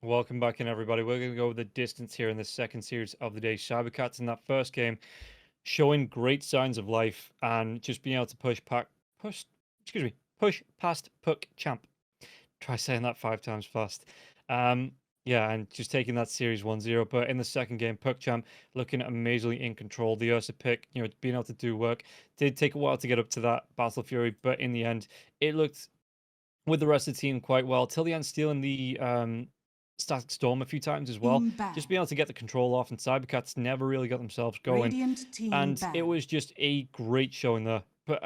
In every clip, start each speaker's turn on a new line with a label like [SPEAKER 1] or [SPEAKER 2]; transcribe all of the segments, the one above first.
[SPEAKER 1] Welcome back in, everybody. We're going to go the distance here in the second series of the day. Cybercats in that first game showing great signs of life and just being able to push past PuckChamp. Try saying that 5 times fast. Um, yeah, and just taking that series 1-0. But in the second game, PuckChamp looking amazingly in control. The Ursa pick, being able to do work. Did take a while to get up to that Battle Fury, but in the end, it looked with the rest of the team quite well. Till the end, stealing the Static Storm a few times as well. Just being able to get the control off, and Cybercats never really got themselves going. And it was just a great showing there. But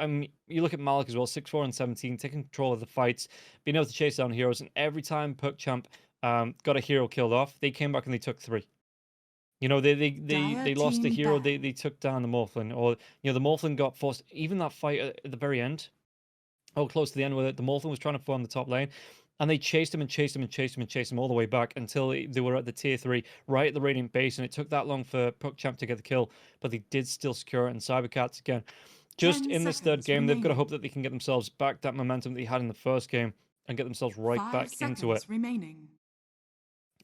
[SPEAKER 1] you look at Malik as well, 6-4 and 17, taking control of the fights, being able to chase down heroes, and every time PuckChamp got a hero killed off, they came back and they took 3. They lost a hero, they took down the Morphlin, or the Morphlin got forced. Even that fight at the very end, close to the end with it, the Morphlin was trying to farm the top lane. And they chased him and chased him and chased him and chased him all the way back until they were at the tier 3, right at the Radiant base. And it took that long for PuckChamp to get the kill, but they did still secure it. And Cybercats, again, just in this third game, they've got to hope that they can get themselves back that momentum that they had in the first game and get themselves right back into it.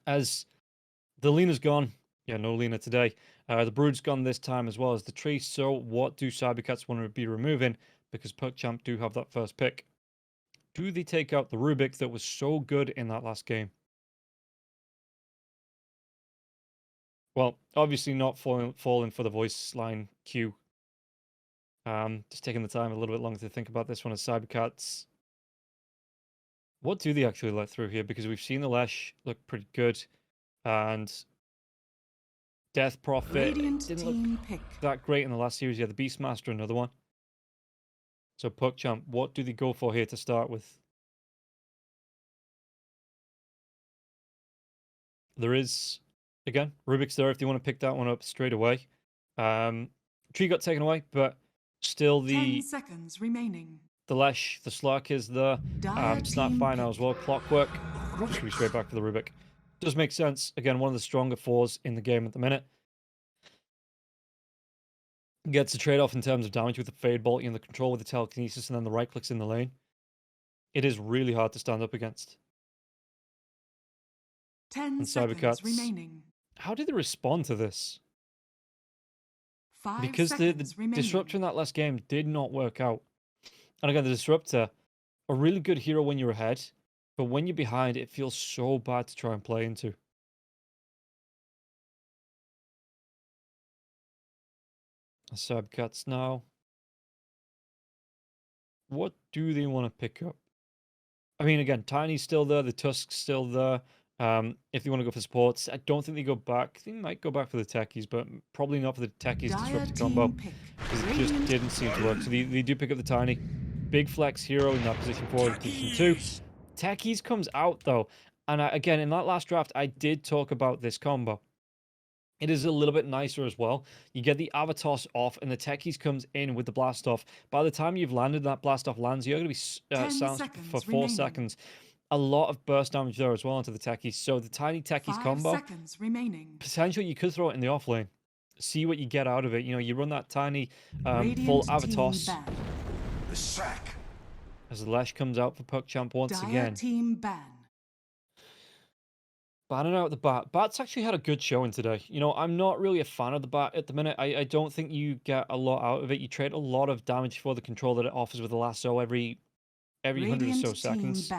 [SPEAKER 1] As the Lena's gone, yeah, no Lena today. The Brood's gone this time as well as the tree. So what do Cybercats want to be removing? Because PuckChamp do have that first pick. Do they take out the Rubik that was so good in that last game? Well, obviously not falling for the voice line cue. Just taking the time a little bit longer to think about this one as Cybercats. What do they actually let through here? Because we've seen the Lesh look pretty good. And Death Prophet didn't look that great in the last series. Yeah, the Beastmaster, another one. So PuckChamp, what do they go for here to start with? There is, again, Rubik's there if they want to pick that one up straight away. Tree got taken away, but still
[SPEAKER 2] 10 seconds remaining.
[SPEAKER 1] The Lesh, the Slark is there. Snapfire now as well. Clockwork. Just be straight back for the Rubik. Does make sense. Again, one of the stronger 4s in the game at the minute. Gets a trade-off in terms of damage with the Fade Bolt, the control with the telekinesis, and then the right clicks in the lane. It is really hard to stand up against.
[SPEAKER 2] 10 seconds remaining.
[SPEAKER 1] How did they respond to this?
[SPEAKER 2] 5
[SPEAKER 1] because the Disruptor in that last game did not work out. And again, the Disruptor, a really good hero when you're ahead, but when you're behind, it feels so bad to try and play into. Cybercats now. What do they want to pick up? I mean, again, Tiny's still there, the Tusk's still there. If they want to go for supports, I don't think they go back. They might go back for the techies, but probably not for the techies Disruptor combo, because it just didn't seem to work. So they do pick up the Tiny. Big flex hero in that position 4, position 2. Techies comes out, though. And again, in that last draft, I did talk about this combo. It is a little bit nicer as well. You get the Avatos off, and the Techies comes in with the Blast Off. By the time you've landed, that Blast Off lands, you're going to be silenced for 4 seconds. A lot of burst damage there as well onto the Techies. So the Tiny Techies combo, potentially you could throw it in the off lane. See what you get out of it. You run that Tiny full Avatos.
[SPEAKER 3] The sack.
[SPEAKER 1] As the Lesh comes out for PuckChamp once again. Banning out the Bat. Bat's actually had a good showing today. I'm not really a fan of the Bat at the minute. I don't think you get a lot out of it. You trade a lot of damage for the control that it offers with the lasso every 100 or so seconds.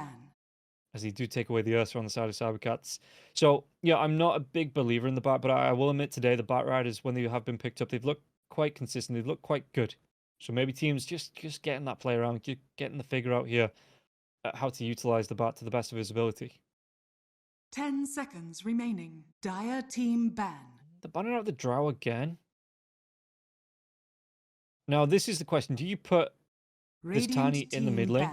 [SPEAKER 1] As they do take away the Ursa on the side of Cybercats. So, yeah, I'm not a big believer in the Bat, but I will admit today the Bat Riders, when they have been picked up, they've looked quite consistent. They've looked quite good. So maybe teams just getting that play around, getting the figure out here how to utilize the Bat to the best of his ability.
[SPEAKER 2] 10 seconds remaining. Dire team ban.
[SPEAKER 1] They're banning out the Drow again. Now, this is the question. Do you put this Tiny in the mid lane?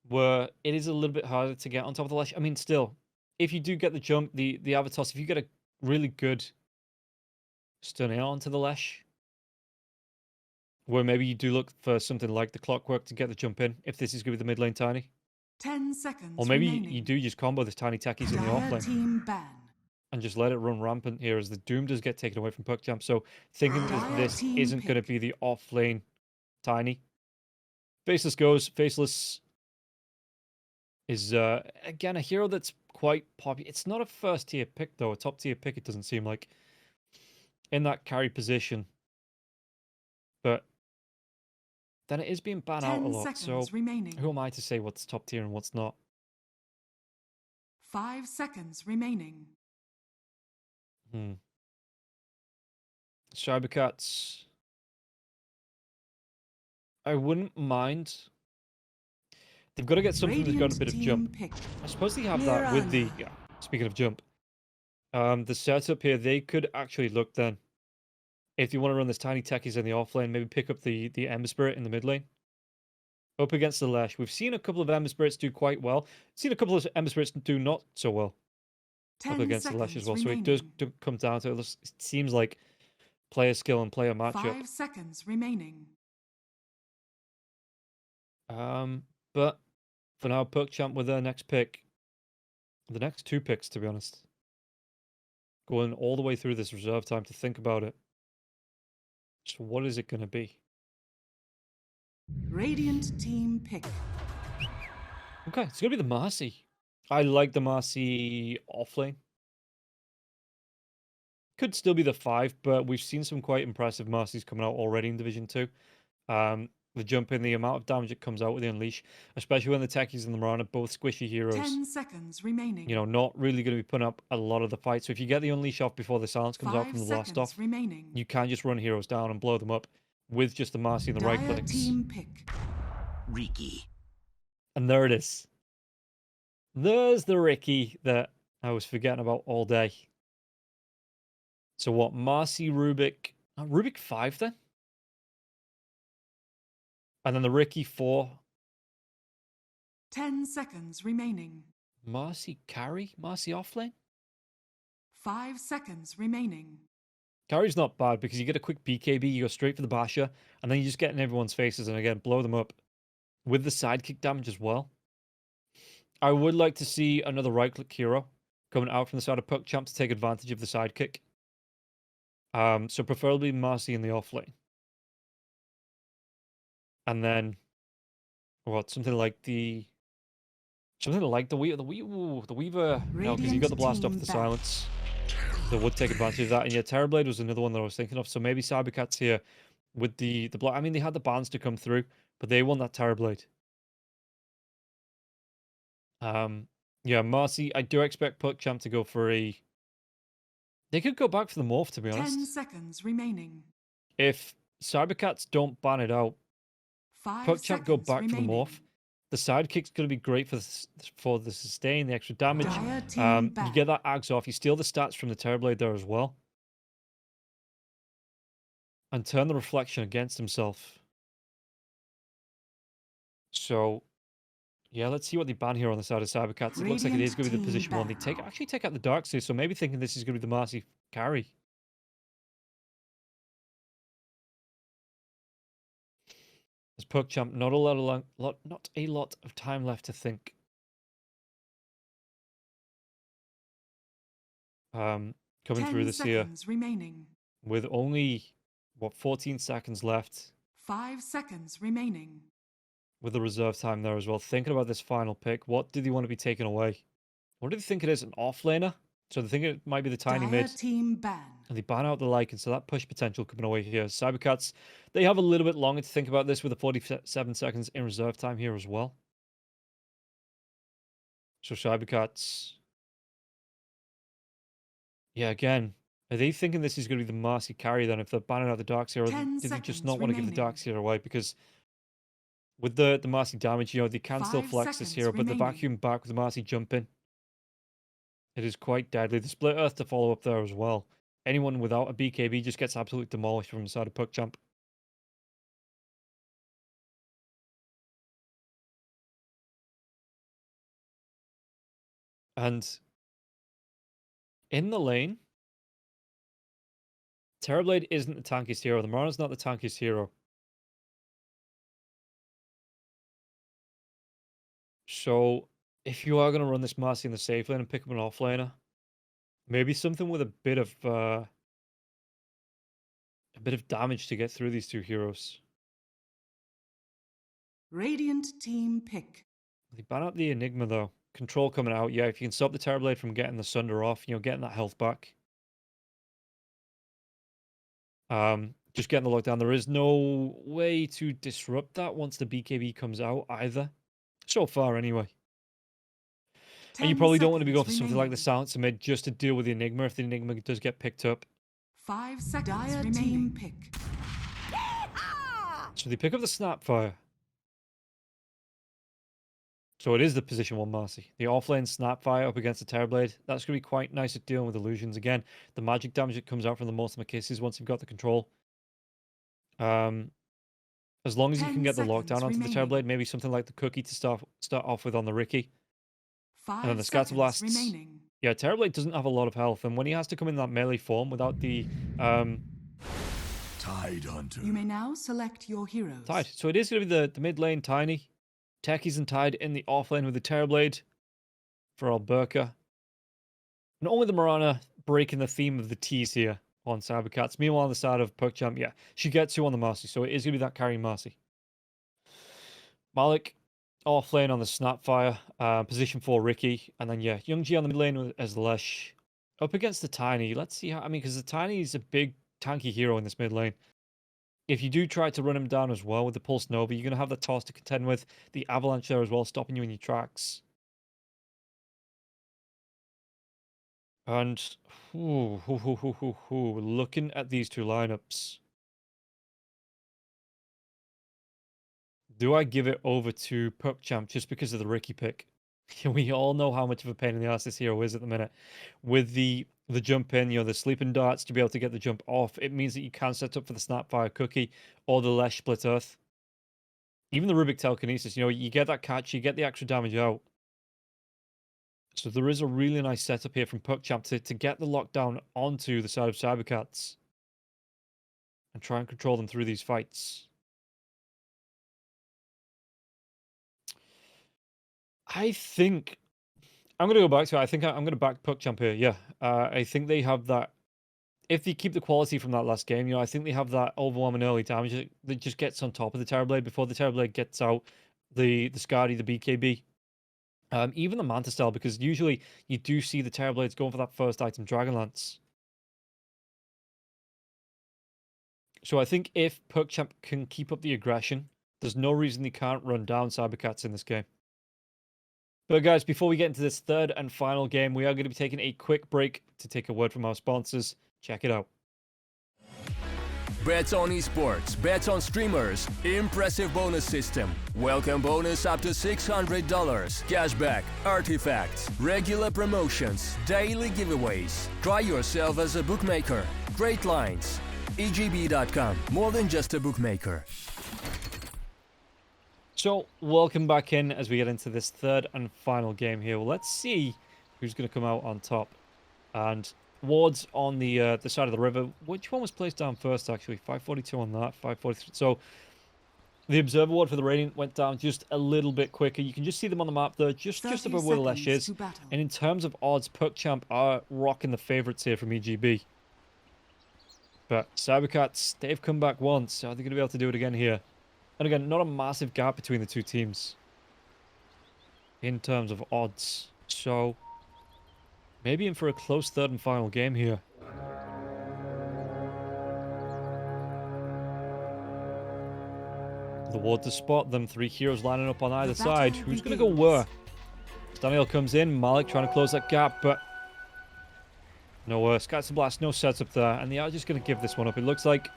[SPEAKER 1] Where it is a little bit harder to get on top of the Lesh. I mean, still, if you do get the jump, the Avatos, if you get a really good stunning onto the Lesh, where maybe you do look for something like the Clockwork to get the jump in, if this is going to be the mid lane Tiny.
[SPEAKER 2] 10 seconds
[SPEAKER 1] or maybe you do just combo this Tiny Techies in the off lane and just let it run rampant here as the Doom does get taken away from PuckChamp. So thinking that this isn't going to be the off lane Tiny. Faceless goes. Faceless is, again, a hero that's quite popular. It's not a first-tier pick, though. A top-tier pick, it doesn't seem like, in that carry position. But then it is being banned out a
[SPEAKER 2] 10
[SPEAKER 1] lot. So
[SPEAKER 2] seconds remaining.
[SPEAKER 1] who am I to say what's top tier and what's not?
[SPEAKER 2] 5 seconds remaining.
[SPEAKER 1] Cybercats. I wouldn't mind. They've got to get something that's got a bit of jump.
[SPEAKER 2] Pick.
[SPEAKER 1] I suppose they have that with the... Yeah, speaking of jump. The setup here, they could actually look then. If you want to run this tiny techies in the off lane, maybe pick up the Ember Spirit in the mid lane. Up against the Lesh. We've seen a couple of Ember Spirits do quite well. Seen a couple of Ember Spirits do not so well. Up against the Lesh as well.
[SPEAKER 2] Remaining.
[SPEAKER 1] So it does come down to it. It seems like player skill and player matchup.
[SPEAKER 2] 5 seconds remaining.
[SPEAKER 1] But for now, PuckChamp with their next pick. The next 2 picks, to be honest. Going all the way through this reserve time to think about it. So what is it going to be?
[SPEAKER 2] Radiant team pick.
[SPEAKER 1] Okay, it's going to be the Marcy. I like the Marcy offlane. Could still be the 5, but we've seen some quite impressive Marcys coming out already in Division 2. The jump in, the amount of damage it comes out with the Unleash, especially when the Techies and the Mirana, both squishy heroes.
[SPEAKER 2] 10 seconds remaining.
[SPEAKER 1] You know, not really going to be putting up a lot of the fight. So if you get the Unleash off before the silence comes out from the blast off,
[SPEAKER 2] remaining.
[SPEAKER 1] you can just run heroes down and blow them up with just the Marcy and the right clicks.
[SPEAKER 2] Team pick.
[SPEAKER 3] Riki.
[SPEAKER 1] And there it is. There's the Riki that I was forgetting about all day. So what, Marcy, Rubik... Rubik 5 then? And then the Riki 4.
[SPEAKER 2] 10 seconds remaining.
[SPEAKER 1] Marcy carry? Marcy offlane?
[SPEAKER 2] 5 seconds remaining.
[SPEAKER 1] Carry's not bad because you get a quick BKB, you go straight for the basher, and then you just get in everyone's faces and again blow them up with the sidekick damage as well. I would like to see another right-click hero coming out from the side of PuckChamp to take advantage of the sidekick. So preferably Marcy in the offlane. And then what? Something like the Weaver. The Weaver. No, because you got the blast off the silence. So would take advantage of that. And yeah, Terrorblade was another one that I was thinking of. So maybe Cybercats here with the block. I mean, they had the bans to come through, but they won that Terrorblade. Yeah, Marcy. I do expect PuckChamp to go for a. They could go back for the morph, to be honest.
[SPEAKER 2] 10 seconds remaining.
[SPEAKER 1] If Cybercats don't ban it out,
[SPEAKER 2] 5
[SPEAKER 1] PuckChamp go
[SPEAKER 2] seconds
[SPEAKER 1] back
[SPEAKER 2] remaining.
[SPEAKER 1] for the morph. The sidekick's going to be great for the sustain, the extra damage. You get that Ags off. You steal the stats from the Terrorblade there as well. And turn the reflection against himself. So, yeah, let's see what they ban here on the side of Cybercats. It looks like it is going to be the position 1. They actually take out the Darkseer, so maybe thinking this is going to be the Marcy carry. As PuckChamp, not a lot of time left to think. Coming through this here
[SPEAKER 2] remaining.
[SPEAKER 1] with only 14 seconds left.
[SPEAKER 2] 5 seconds remaining.
[SPEAKER 1] With the reserve time there as well. Thinking about this final pick, what do they want to be taking away? What do they think it is? An offlaner? So they think it might be the tiny mid.
[SPEAKER 2] Team ban.
[SPEAKER 1] And they ban out the Lycan, so that push potential coming away here. Cybercats, they have a little bit longer to think about this with the 47 seconds in reserve time here as well. So Cybercats... Yeah, again, are they thinking this is going to be the Marcy carry then if they're banning out the Darkseer? Or do they just not want to give the Darkseer away? Because with the Marcy damage, you know, they can still flex this hero, but the vacuum back with the Marcy jumping, it is quite deadly. The Split Earth to follow up there as well. Anyone without a BKB just gets absolutely demolished from the side of PuckChamp. And in the lane, Terrorblade isn't the tankiest hero. The Marana's not the tankiest hero. So if you are going to run this Marcy in the safe lane and pick up an offlaner, maybe something with a bit of damage to get through these two heroes.
[SPEAKER 2] Radiant team pick.
[SPEAKER 1] They ban out the Enigma, though. Control coming out. Yeah, if you can stop the Terrorblade from getting the Sunder off, getting that health back. Just getting the lockdown. There is no way to disrupt that once the BKB comes out either. So far, anyway. And you probably don't want to be going for something like the Silencer mid just to deal with the Enigma if the Enigma does get picked up.
[SPEAKER 2] 5 seconds remaining. Pick.
[SPEAKER 1] So they pick up the Snapfire. So it is the position 1 Marcy. The offlane Snapfire up against the Terrorblade. That's going to be quite nice at dealing with illusions. Again, the magic damage that comes out from the Multiple Kisses once you've got the control. As long as you can get the lockdown onto the Terrorblade, maybe something like the Cookie to start off with on the Ricky.
[SPEAKER 2] 5
[SPEAKER 1] and then the Scatterblasts.
[SPEAKER 2] remaining.
[SPEAKER 1] Yeah, Terrorblade doesn't have a lot of health, and when he has to come in that melee form without the
[SPEAKER 3] Tide Hunter.
[SPEAKER 2] You may now select your heroes.
[SPEAKER 1] Tide. So it is going to be the mid lane Tiny, Techies and Tide in the off lane with the Terrorblade for Alberca. And only the Mirana breaking the theme of the tease here on Cybercats. Meanwhile, on the side of PuckChamp, yeah, she gets 2 on the Marcy, so it is going to be that carrying Marcy. Malik off lane on the Snapfire, position 4 Ricky, and then yeah, Young G on the mid lane as Lesh. Up against the Tiny, let's see how, because the Tiny is a big tanky hero in this mid lane. If you do try to run him down as well with the Pulse Nova, you're going to have the Toss to contend with, the Avalanche there as well, stopping you in your tracks. And, looking at these 2 lineups. Do I give it over to PuckChamp just because of the Ricky pick? We all know how much of a pain in the ass this hero is at the minute. With the jump in, the sleeping darts to be able to get the jump off, it means that you can set up for the Snapfire Cookie or the Lesh Split Earth. Even the Rubik Telekinesis, you get that catch, you get the extra damage out. So there is a really nice setup here from PuckChamp to get the lockdown onto the side of Cybercats and try and control them through these fights. I think I'm going to go back to it. I think I'm going to back PuckChamp here. Yeah, I think they have that. If they keep the quality from that last game, I think they have that overwhelming early damage that just gets on top of the Terrorblade before the Terrorblade gets out the Skadi, the BKB. Even the Manta style, because usually you do see the Terrorblades going for that first item, Dragonlance. So I think if PuckChamp can keep up the aggression, there's no reason they can't run down Cybercats in this game. But guys, before we get into this 3rd and final game, we are going to be taking a quick break to take a word from our sponsors. Check it out.
[SPEAKER 4] Bets on esports, bets on streamers, impressive bonus system. Welcome bonus up to $600, cashback, artifacts, regular promotions, daily giveaways. Try yourself as a bookmaker. Great lines. EGB.com, more than just a bookmaker.
[SPEAKER 1] So, welcome back in as we get into this 3rd and final game here. Well, let's see who's going to come out on top. And wards on the side of the river. Which one was placed down first, actually? 542 on that, 543. So, the Observer ward for the Radiant went down just a little bit quicker. You can just see them on the map there, just above where the Lesh is. And in terms of odds, PuckChamp are rocking the favourites here from EGB. But Cybercats, they've come back once. Are they going to be able to do it again here? And again, not a massive gap between the 2 teams in terms of odds. So, maybe in for a close 3rd and final game here. The ward to spot them. 3 heroes lining up on either side. Who's going to go where? Daniel comes in. Malik trying to close that gap, but no Scatterblast, no setup there. And they are just going to give this one up. It looks like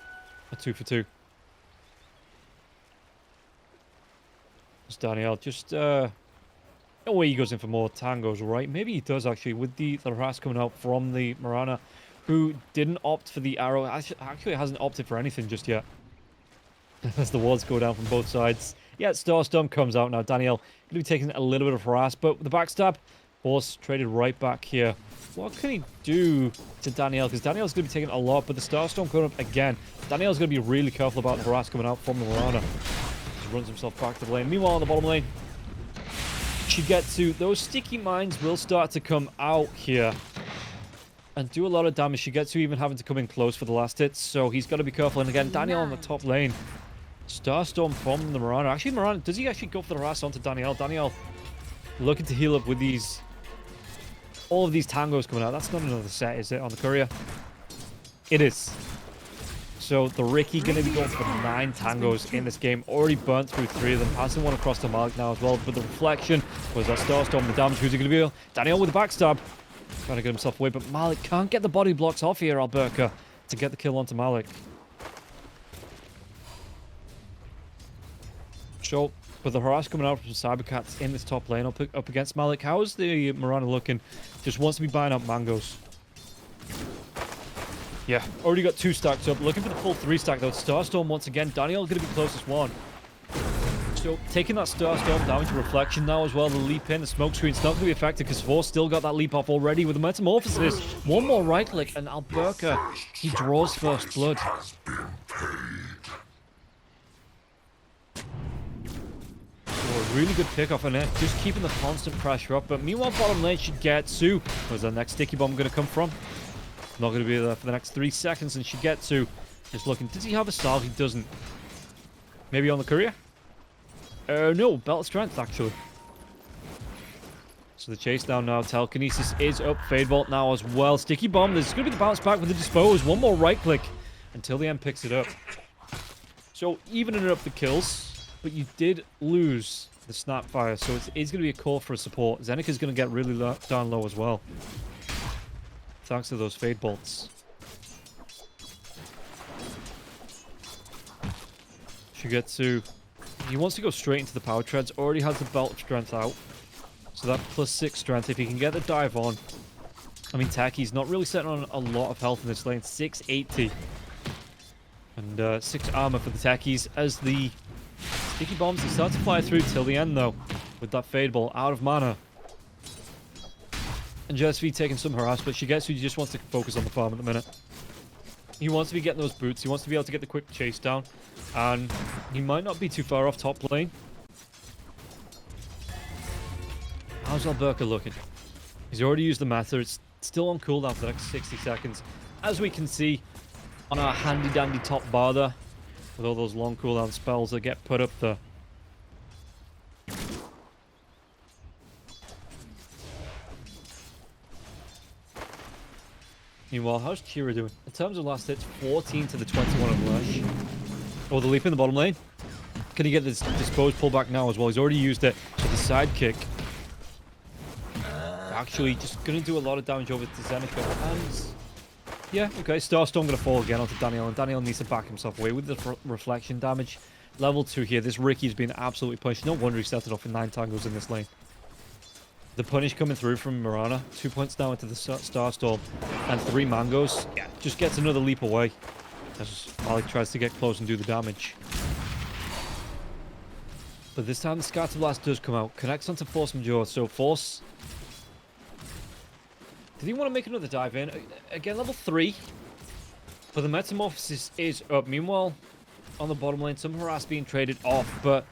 [SPEAKER 1] a 2 for 2. Daniel just no way he goes in for more tangos, right? Maybe he does actually with the harass coming out from the Mirana, who didn't opt for the arrow. Actually hasn't opted for anything just yet. As the wards go down from both sides. Yeah, Starstorm comes out now. Daniel going to be taking a little bit of harass, but the backstab, Horse traded right back here. What can he do to Daniel? Because Daniel's going to be taking a lot, but the Starstorm coming up again. Daniel's going to be really careful about the harass coming out from the Mirana. Runs himself back to the lane. Meanwhile, on the bottom lane, Shigetsu, those sticky mines will start to come out here and do a lot of damage. Shigetsu even having to come in close for the last hits, so he's got to be careful. And again, Daniel on the top lane. Starstorm from the Mirana. Actually, Mirana, does he actually go for the harass onto Daniel? Daniel looking to heal up with these... all of these tangos coming out. That's not another set, is it, on the courier? It is. So the Ricky going to be going for 9 tangos in this game. Already burnt through 3 of them. Passing one across to Malik now as well. But the reflection was that Starstorm. The damage, who's it going to be? Daniel with the backstab. Trying to get himself away. But Malik can't get the body blocks off here, Alberca, to get the kill onto Malik. So, with the harass coming out from cybercats in this top lane up against Malik, how's the Mirana looking? Just wants to be buying up mangoes. Yeah, already got 2 stacks up. Looking for the full 3 stack though. Starstorm once again. Daniel going to be closest one. So taking that Starstorm down to reflection now as well. The leap in, the smoke screen's not going to be effective because Force still got that leap off already with the Metamorphosis. One more right click and Alberca, he draws first blood. Oh, a really good pick off on it. Just keeping the constant pressure up. But meanwhile, bottom lane should get Su. Where's the next sticky bomb going to come from? Not going to be there for the next 3 seconds, and Shigetsu just looking. Does he have a style? He doesn't. Maybe on the courier? No, belt of strength, actually. So the chase down now. Telekinesis is up. Fade Bolt now as well. Sticky bomb. There's going to be the bounce back with the dispose. One more right click until the end picks it up. So evening up the kills, but you did lose the Snapfire, so it's going to be a call for a support. Zenika's going to get really down low as well. Thanks to those Fade Bolts. Shigetsu, he wants to go straight into the power treads. Already has the belt of strength out. So that +6 strength. If he can get the dive on. I mean, Taki's not really setting on a lot of health in this lane. 680. And 6 armor for the Takis as the sticky bombs, they start to fly through till the end though. With that Fade Bolt out of mana. And JSV taking some harass, but Shigetsu just wants to focus on the farm at the minute. He wants to be getting those boots. He wants to be able to get the quick chase down. And he might not be too far off top lane. How's Alberca looking? He's already used the Matter. It's still on cooldown for the next 60 seconds. As we can see on our handy-dandy top bar there. With all those long cooldown spells that get put up there. Meanwhile, how's Chira doing? In terms of last hits, 14 to the 21 of Lash. Oh, the leap in the bottom lane. Can he get this disposed pullback now as well? He's already used it. So the sidekick. Actually, just going to do a lot of damage over to Zenika. And yeah, okay. Starstorm going to fall again onto Daniel. And Daniel needs to back himself away with the reflection damage. Level 2 here. This Ricky's been absolutely punished. No wonder he started off with 9 tangos in this lane. The punish coming through from Mirana. 2 points down into the Starstorm. And 3 mangoes. Yeah, just gets another leap away. As Malik tries to get close and do the damage. But this time the Scatter Blast does come out. Connects onto Force Majeure. So Force... Did he want to make another dive in? Again, level 3. But the Metamorphosis is up. Meanwhile, on the bottom lane, some harass being traded off. But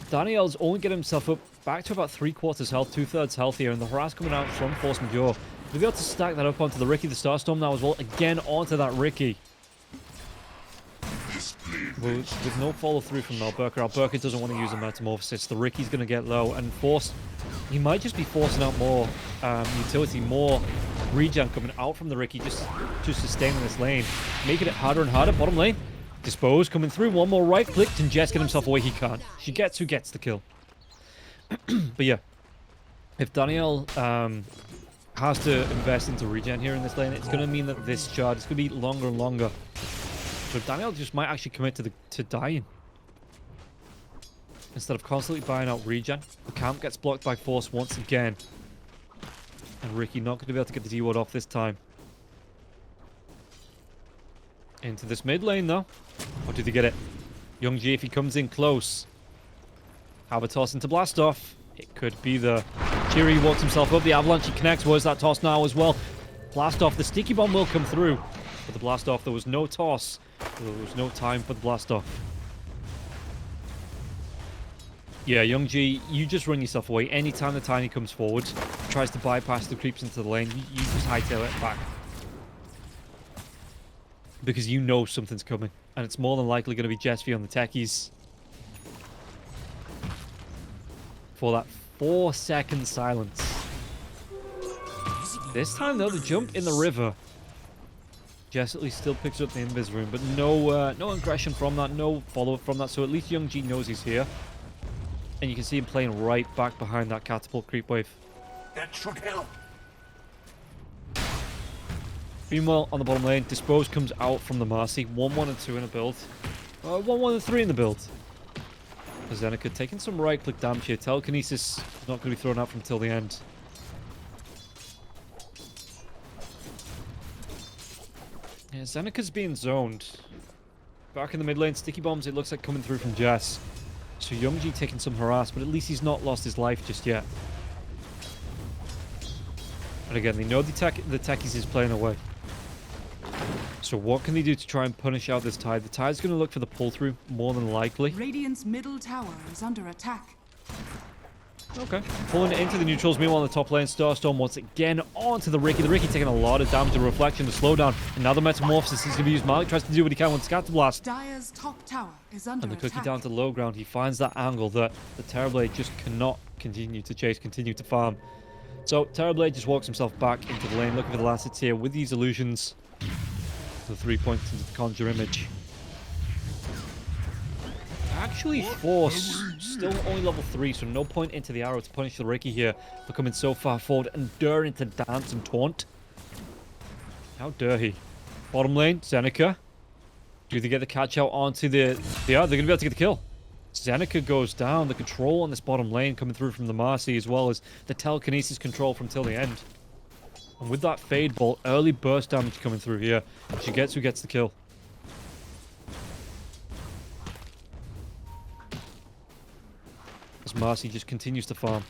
[SPEAKER 1] Daniel's only getting himself up back to about 3/4 health, 2/3 health here. And the harass coming out from Force Majeure. We'll be able to stack that up onto the Ricky, the Starstorm now as well. Again, onto that Ricky. With no follow-through from Alberca. Alberca doesn't want to use a Metamorphosis. The Ricky's going to get low. And Force... He might just be forcing out more utility, more regen coming out from the Ricky just to sustain in this lane. Making it harder and harder. Bottom lane. Dispose coming through. One more right click. Can Jess get himself away? He can't. Shigetsu gets the kill. But yeah. If Daniel has to invest into regen here in this lane, it's going to mean that this charge is going to be longer and longer. So Daniel just might actually commit to dying. Instead of constantly buying out regen. The camp gets blocked by Force once again. And Ricky not going to be able to get the D-ward off this time. Into this mid lane though. Or did he get it? Young G, if he comes in close. Have a toss into blast off. It could be the... Cheery walks himself up. The avalanche he connects. Where's that toss now as well? Blast off. The sticky bomb will come through. But the blast off, there was no toss. There was no time for the blast off. Yeah, Young G, you just run yourself away. Anytime the Tiny comes forward, tries to bypass the creeps into the lane, you just hightail it back. Because you know something's coming. And it's more than likely going to be Jesvi on the techies. For that 4-second silence. This time, though, the jump in the river. Jess at least still picks up the invis room, but no aggression from that, no follow-up from that, so at least Young G knows he's here. And you can see him playing right back behind that catapult creep wave.
[SPEAKER 3] That should help.
[SPEAKER 1] Meanwhile, on the bottom lane, Dispose comes out from the Marcy. 1-1 and 2 in a build. 1-1 and 3 in the build. Zeneca taking some right-click damage here. Telekinesis is not going to be thrown out from till the end. Yeah, Zeneca's being zoned. Back in the mid lane, sticky bombs, it looks like coming through from Jess. So Youngji taking some harass, but at least he's not lost his life just yet. And again, they know the techies is playing away. So what can they do to try and punish out this Tide? The Tide's going to look for the pull-through, more than likely.
[SPEAKER 2] Radiant's middle tower is under attack.
[SPEAKER 1] Okay. Pulling it into the neutrals. Meanwhile, on the top lane, Starstorm once again onto the Riki. The Riki taking a lot of damage, the reflection, the slowdown. And now the Metamorphosis is going to be used. Malik tries to do what he can with Scatter Blast.
[SPEAKER 2] Dire's top tower is under
[SPEAKER 1] And the
[SPEAKER 2] attack.
[SPEAKER 1] cookie down to low ground. He finds that angle that the Terrorblade just cannot continue to chase, continue to farm. So Terrorblade just walks himself back into the lane, looking for the last hits here with these illusions. The 3 points into the Conjure image. Actually, Force still only level 3, so no point into the arrow to punish the Riki here for coming so far forward and daring to dance and taunt. How dare he? Bottom lane, Zeneca. Do they get the catch out onto the... Yeah, they're going to be able to get the kill. Zeneca goes down. The control on this bottom lane coming through from the Marcy, as well as the telekinesis control from till the end. And with that Fade Bolt, early burst damage coming through here. Shigetsu gets the kill. As Marcy just continues to farm.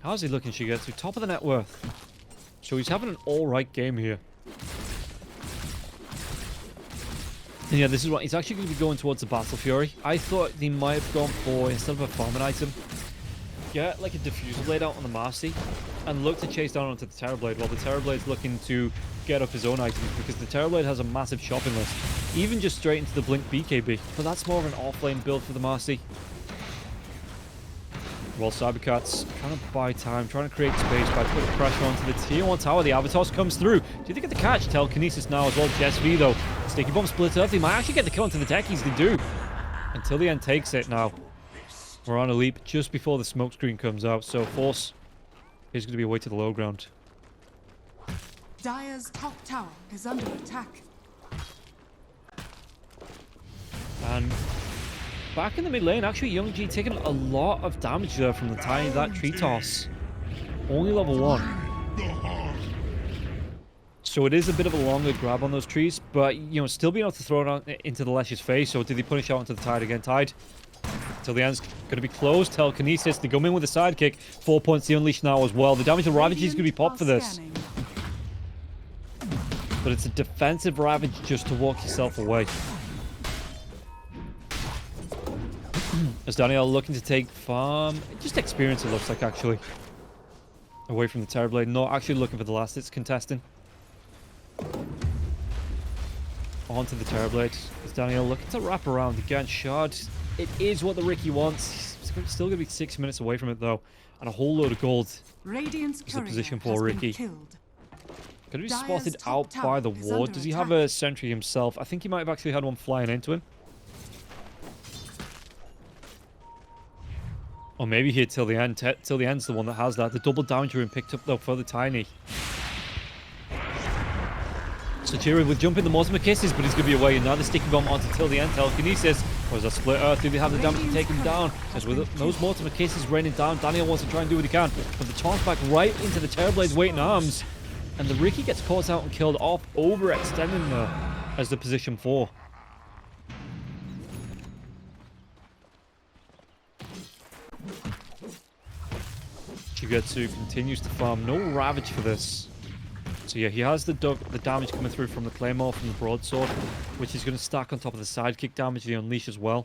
[SPEAKER 1] How's he looking, Shigetsu? Top of the net worth. So he's having an alright game here. And yeah, this is what he's actually going to be going towards the Battle Fury. I thought they might have gone for, instead of a farming item, get like a diffuser blade out on the Marcy and look to chase down onto the Terrorblade while the Terrorblade's looking to get up his own items, because the Terrorblade has a massive shopping list, even just straight into the Blink BKB. But that's more of an offlane build for the Marcy. While cybercats trying to buy time, trying to create space by putting pressure onto the tier 1 tower. The Avatos comes through. Do they get the catch? Telekinesis now as well. Jess V though. Sticky bomb splits up. They might actually get the kill onto the techies. They do. Until the end takes it now. We're on a leap just before the smoke screen comes out. So Force is going to be away to the low ground.
[SPEAKER 2] Dire's top tower is under attack.
[SPEAKER 1] And back in the mid lane, actually, Young G taking a lot of damage there from the tiny that tree toss. Only level 1. So it is a bit of a longer grab on those trees, but, you know, still being able to throw it out into the Lesh's face. So did he punish out into the Tide again? Tide. Till the end's going to be closed. Telekinesis. They come in with a sidekick. 4 points the Unleash now as well. The damage to Ravage is going to be popped for this. But it's a defensive Ravage just to walk yourself away. As Daniel looking to take farm, just experience it looks like actually. Away from the Terrorblade, not actually looking for the last hits contesting. Onto the Terrorblade. As Daniel looking to wrap around again. Shard, it is what the Riki wants. He's still going to be 6 minutes away from it though. And a whole load of gold.
[SPEAKER 2] Radiant's
[SPEAKER 1] is the position
[SPEAKER 2] courier
[SPEAKER 1] for
[SPEAKER 2] has been
[SPEAKER 1] Riki.
[SPEAKER 2] killed.
[SPEAKER 1] Going to be
[SPEAKER 2] Dire's
[SPEAKER 1] spotted
[SPEAKER 2] top
[SPEAKER 1] out
[SPEAKER 2] tower
[SPEAKER 1] by the
[SPEAKER 2] is
[SPEAKER 1] ward.
[SPEAKER 2] under
[SPEAKER 1] Does he have
[SPEAKER 2] attack.
[SPEAKER 1] a sentry himself? I think he might have actually had one flying into him. Or maybe here till the end. Till the end's the one that has that. The double damage being picked up though for the tiny. So Chiri will jump in the Mortimer Kisses, but he's going to be away. And now the sticky bomb onto till the end. Telekinesis. Or is that split earth? Do they have the damage to take him down? As with those Mortimer Kisses raining down, Daniel wants to try and do what he can. But the taunt back right into the Terrorblade's waiting arms. And the Riki gets caught out and killed off, overextending there as the position 4. Shigetsu continues to farm. No Ravage for this. So yeah, he has the damage coming through from the Claymore, from the Broadsword, which is going to stack on top of the sidekick damage, the Unleash as well.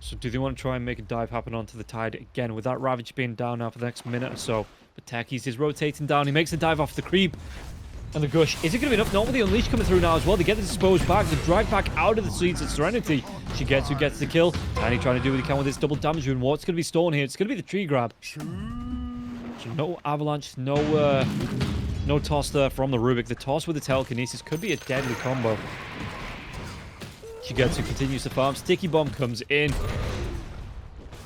[SPEAKER 1] So do they want to try and make a dive happen onto the Tide again? With that Ravage being down now for the next minute or so. But Techies is rotating down. He makes a dive off the creep. And the gush, is it going to be enough? Not with the unleash coming through now as well. They get the disposed back, the drag back out of the Seeds of Serenity. Shigetsu gets the kill. Tiny trying to do what he can with this double damage rune. What's going to be stolen here? It's going to be the tree grab. So no avalanche, no toss there from the Rubik. The toss with the telekinesis could be a deadly combo. Shigetsu continues to farm. Sticky bomb comes in.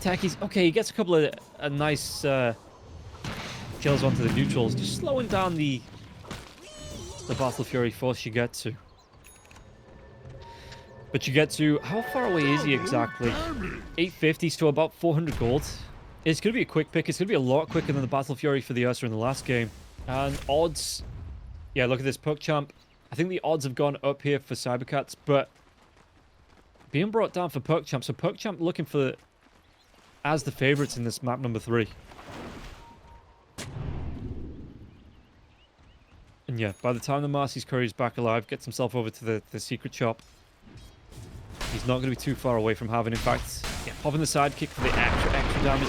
[SPEAKER 1] Techies, okay, he gets a couple of nice kills onto the neutrals, just slowing down the Battle Fury for Shigetsu. But Shigetsu, how far away is he exactly? 850s to about 400 gold. It's going to be a quick pick. It's going to be a lot quicker than the Battle Fury for the Ursa in the last game. And odds... Yeah, look at this PuckChamp. I think the odds have gone up here for cybercats, but being brought down for PuckChamp. So PuckChamp looking for as the favorites in this map number 3. And yeah, by the time the Marcy's Curry's back alive, gets himself over to the secret shop, he's not going to be too far away from having, in fact, yeah, popping the sidekick for the extra damage.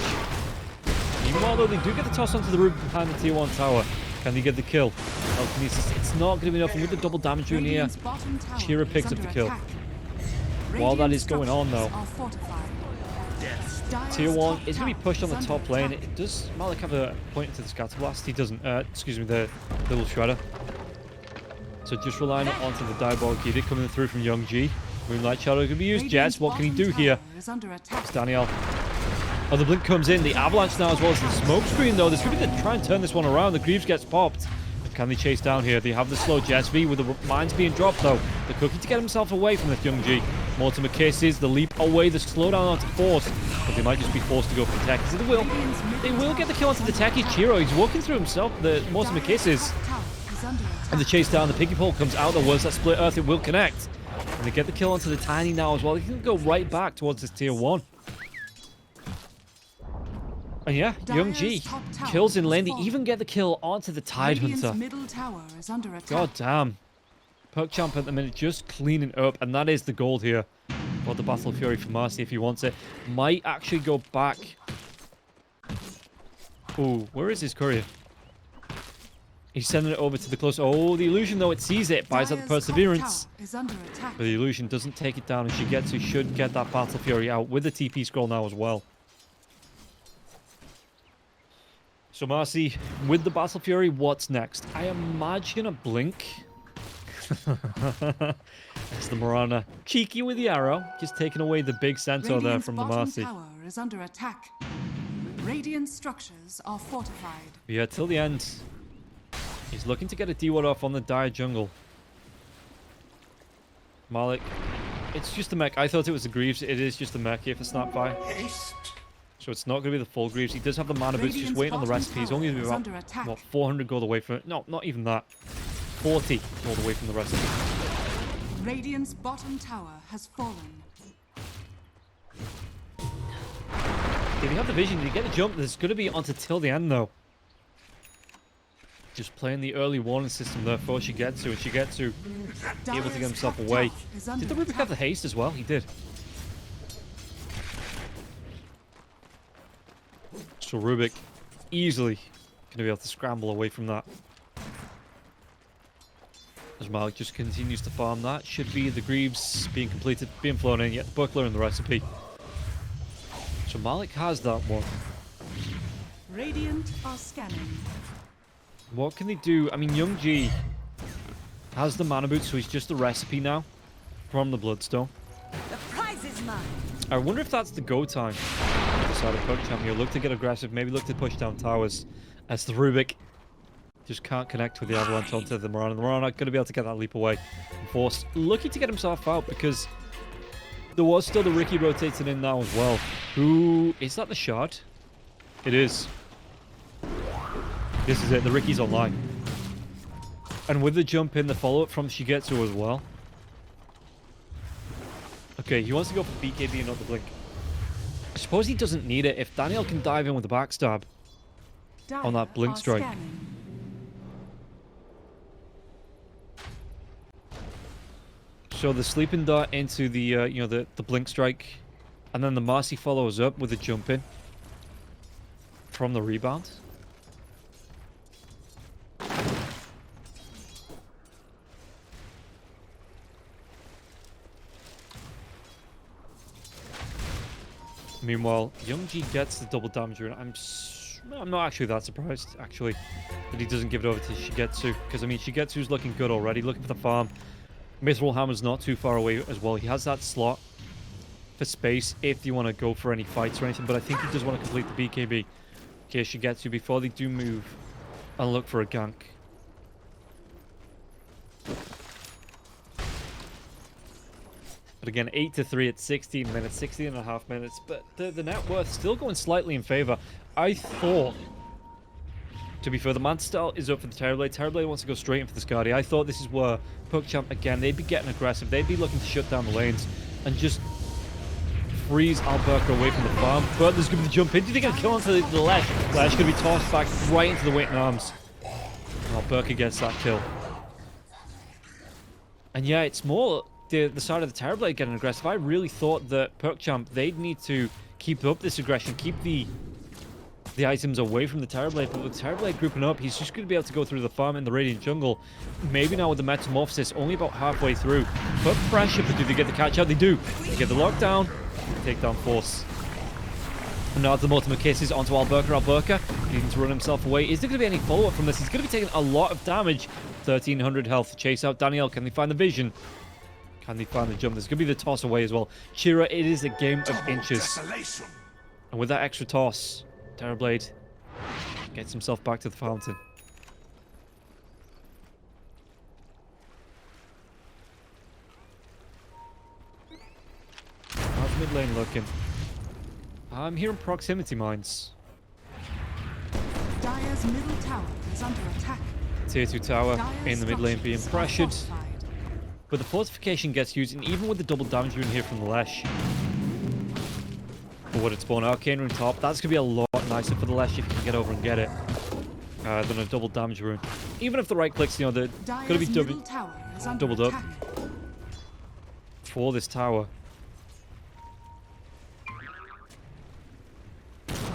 [SPEAKER 1] Meanwhile, though, they do get the toss onto the roof behind the tier 1 tower. Can they get the kill? It's not going to be enough. And with the double damage rune here, Shira picks up the kill. While that is going on, though, tier 1 is going to be pushed on the top lane. Does Malik have a point into the scatter blast? He doesn't. Excuse me, the little shredder. So just relying onto the diabolic edict coming through from Young G. Moonlight Shadow going to be used. Jets, what can he do here? It's Daniel. Oh, the blink comes in. The avalanche now as well as the smoke screen, though. There's going to be to try and turn this one around. The Greaves gets popped. Can they chase down here? They have the slow Jets V with the mines being dropped, though. The Cookie to get himself away from this Young G. Mortimer kisses the leap away, the slowdown onto Force. But they might just be forced to go for the tech. They will. They will get the kill onto the techie. Chiro, he's walking through himself. The Mortimer kisses. And the chase down. The piggy pole comes out. There was that split earth. It will connect. And they get the kill onto the Tiny now as well. They can go right back towards this tier 1. And yeah, Young G kills in lane. They even get the kill onto the Tide Hunter. God damn. PuckChamp at the minute just cleaning up. And that is the gold here for the Battle Fury for Marcy if he wants it. Might actually go back. Ooh, where is his courier? He's sending it over to the close. Oh, the illusion, though, it sees it. Buys out the perseverance. But the illusion doesn't take it down. And Shigetsu should get that Battle Fury out with the TP scroll now as well. So Marcy, with the Battle Fury, what's next? I imagine a blink. It's the Mirana. Cheeky with the arrow. Just taking away the big centaur there from the Marcy.
[SPEAKER 2] Tower is under attack. Radiant structures are fortified.
[SPEAKER 1] But yeah, till the end. He's looking to get a D-Ward off on the dire jungle. Malik. It's just a mech. I thought it was the Greaves. It is just a mech here for Snapfire. So it's not going to be the full Greaves. He does have the mana boots, just waiting on the recipe. He's only going to be about, what, 400 gold away from it. No, not even that. 40 gold away from the recipe.
[SPEAKER 2] Radiant's bottom tower has fallen.
[SPEAKER 1] Did he have the vision? Did he get the jump? There's going to be onto till the end, though. Just playing the early warning system there for Shigetsu. And Shigetsu able to get himself away. Did the Rubik have the haste as well? He did. So Rubik easily going to be able to scramble away from that. As Malik just continues to farm that. Should be the Greaves being completed, being flown in, yet the Buckler and the recipe. So Malik has that one.
[SPEAKER 2] Radiant are scanning.
[SPEAKER 1] What can they do? I mean, Young G has the mana boot, so he's just the recipe now from the Bloodstone.
[SPEAKER 5] The prize is mine.
[SPEAKER 1] I wonder if that's the go time. Side of PuckChamp. You'll look to get aggressive, maybe look to push down towers as the Rubik just can't connect with the avalanche onto the Mirana. The Mirana not going to be able to get that leap away. And Force lucky to get himself out because there was still the Ricky rotating in now as well. Who is that? The Shard? It is. This is it. The Ricky's online. And with the jump in, the follow-up from Shigetsu as well. Okay, he wants to go for BKB and not the blink. I suppose he doesn't need it if Daniel can dive in with the backstab on that blink strike. So the sleeping dart into the you know, the blink strike, and then the Marcy follows up with a jump in from the rebound. Meanwhile, Young G gets the double damage rune. I'm not actually that surprised, actually, that he doesn't give it over to Shigetsu. Because, I mean, Shigetsu's looking good already, looking for the farm. Mithril Hammer's not too far away as well. He has that slot for space if you want to go for any fights or anything. But I think he does want to complete the BKB. Okay, Shigetsu, before they do move and look for a gank. But again, 8-3 at 16 minutes, 16 and a half minutes. But the net worth still going slightly in favor. I thought, to be fair, the Manta style is up for the Terrorblade. Terrorblade wants to go straight in for the Skadi. I thought this is where PuckChamp, again, they'd be getting aggressive. They'd be looking to shut down the lanes and just freeze Alberca away from the farm. But there's going to be the jump in. Do they get a kill onto the Lesh? Lesh going to be tossed back right into the waiting arms. Alberca gets that kill. And yeah, it's more the side of the Terrorblade getting aggressive. I really thought that PuckChamp, they'd need to keep up this aggression, keep the items away from the Terrorblade. But with Terrorblade grouping up, he's just going to be able to go through the farm in the Radiant Jungle. Maybe now with the Metamorphosis, only about halfway through. Put pressure, but do they get the catch out? They do. They get the lockdown, take down force. And now the ultimate kisses onto Alberca. Alberca needing to run himself away. Is there going to be any follow-up from this? He's going to be taking a lot of damage. 1300 health to chase out Danielle. Can they find the vision? Can they find the jump? There's going to be the toss away as well. Chira, it is a game of inches. And with that extra toss, Terrorblade gets himself back to the fountain. How's mid lane looking? I'm hearing proximity mines.
[SPEAKER 2] Dire's middle tower is under attack.
[SPEAKER 1] Tier 2 tower
[SPEAKER 2] Dire's
[SPEAKER 1] in the mid lane being
[SPEAKER 2] structures are
[SPEAKER 1] pressured.
[SPEAKER 2] fortified.
[SPEAKER 1] But the fortification gets used, and even with the double damage rune here from the Lesh. Or would it spawn Arcane Rune top? That's going to be a lot nicer for the Lesh if you can get over and get it. Than a double damage rune. Even if the right clicks, you know, they're going to be
[SPEAKER 2] middle tower is under
[SPEAKER 1] doubled up
[SPEAKER 2] attack.
[SPEAKER 1] for this tower.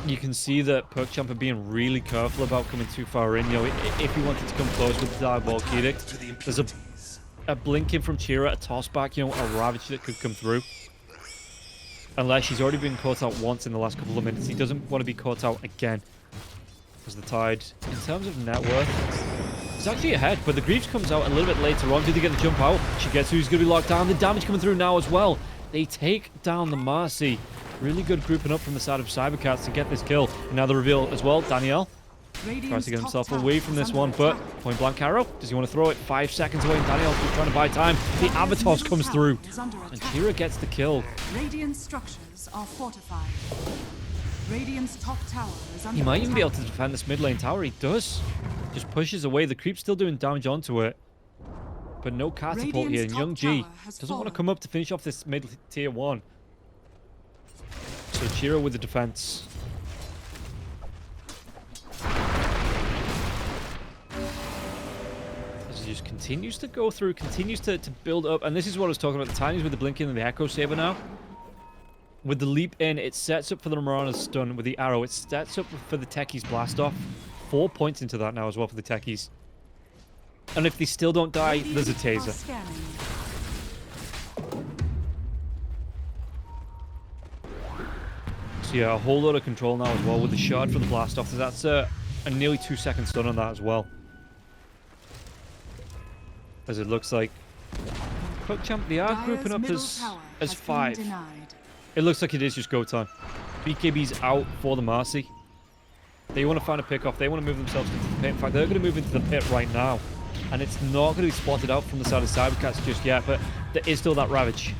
[SPEAKER 1] You can see that PuckChamp are being really careful about coming too far in. You know, if he wanted to come close with the Diabolic Edict, there's a blinking from Chira, a toss back, you know, a Ravage that could come through. Unless he's already been caught out once in the last couple of minutes. He doesn't want to be caught out again. Because the Tide, in terms of net worth, he's actually ahead. But the Greaves comes out a little bit later on. Did they get the jump out? She gets who's going to be locked down. The damage coming through now as well. They take down the Marcy. Really good grouping up from the side of Cybercats to get this kill. And now the reveal as well. Danielle tries to get himself away from this one, but point blank arrow. Does he want to throw it? 5 seconds away, and Daniel's just trying to buy time. The Avatos comes through, and Chira gets the kill.
[SPEAKER 2] Radiant structures are fortified. Radiant's top tower is under
[SPEAKER 1] He might even be able
[SPEAKER 2] attack.
[SPEAKER 1] to defend this mid lane tower. He does. Just pushes away. The creep's still doing damage onto it, but no catapult here. And
[SPEAKER 2] Radiant's
[SPEAKER 1] Young
[SPEAKER 2] top
[SPEAKER 1] G
[SPEAKER 2] tower has
[SPEAKER 1] doesn't want to
[SPEAKER 2] fallen.
[SPEAKER 1] come up to finish off this mid tier 1. So Chira with the defense. He just continues to go through, continues to build up. And this is what I was talking about. The Tinies with the blinking and the Echo Saber now. With the leap in, it sets up for the Marana's stun. With the arrow, it sets up for the Techies blast off. 4 points into that now as well for the Techies. And if they still don't die, there's a
[SPEAKER 2] Radiant are
[SPEAKER 1] taser.
[SPEAKER 2] scanning.
[SPEAKER 1] So yeah, a whole lot of control now as well with the shard for the blast off. So that's a nearly 2-second stun on that as well. As it looks like PuckChamp, they are
[SPEAKER 2] Dire's
[SPEAKER 1] grouping up
[SPEAKER 2] middle
[SPEAKER 1] as
[SPEAKER 2] tower has been
[SPEAKER 1] 5.
[SPEAKER 2] denied.
[SPEAKER 1] It looks like it is just go time. BKB's out for the Marcy. They want to find a pick off. They want to move themselves into the pit. In fact, they're going to move into the pit right now. And it's not going to be spotted out from the side of Cybercats just yet, but there is still that Ravage.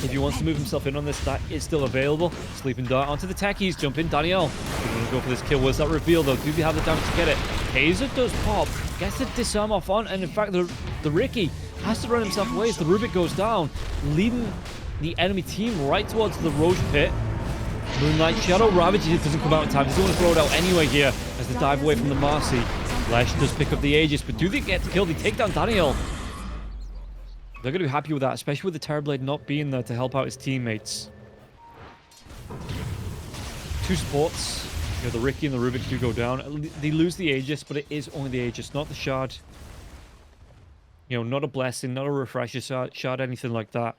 [SPEAKER 1] If he wants to move himself in on this, that is still available. Sleeping Dart onto the Techies. Jump in, Danielle. They're going to go for this kill. Where's that reveal, though? Do they have the damage to get it? Taser does pop. Gets the disarm off on. And in fact, the Ricky has to run himself away as the Rubik goes down, leading the enemy team right towards the Roche pit. Moonlight Shadow Ravage, it doesn't come out in time. He's going to throw it out anyway here as they dive away from the Marcy. Lesh does pick up the Aegis, but do they get the kill? They take down Daniel. They're going to be happy with that, especially with the Terrorblade not being there to help out his teammates. 2 supports. You know, the Ricky and the Rubik do go down. They lose the Aegis, but it is only the Aegis, not the Shard. You know, not a Blessing, not a Refresher Shard, anything like that.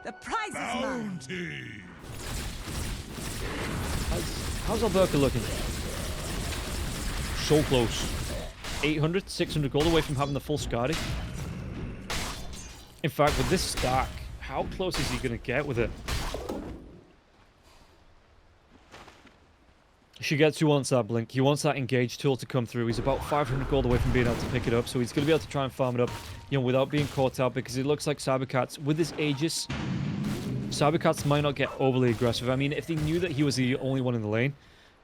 [SPEAKER 5] The prize is mine.
[SPEAKER 3] Bounty.
[SPEAKER 1] How's Alberca looking? So close. 800, 600 gold away from having the full Scotty. In fact, with this stack, how close is he going to get with it? Shigetsu wants that blink. He wants that engage tool to come through. He's about 500 gold away from being able to pick it up, so he's going to be able to try and farm it up, you know, without being caught out, because it looks like cybercats, with his Aegis, cybercats might not get overly aggressive. I mean, if they knew that he was the only one in the lane,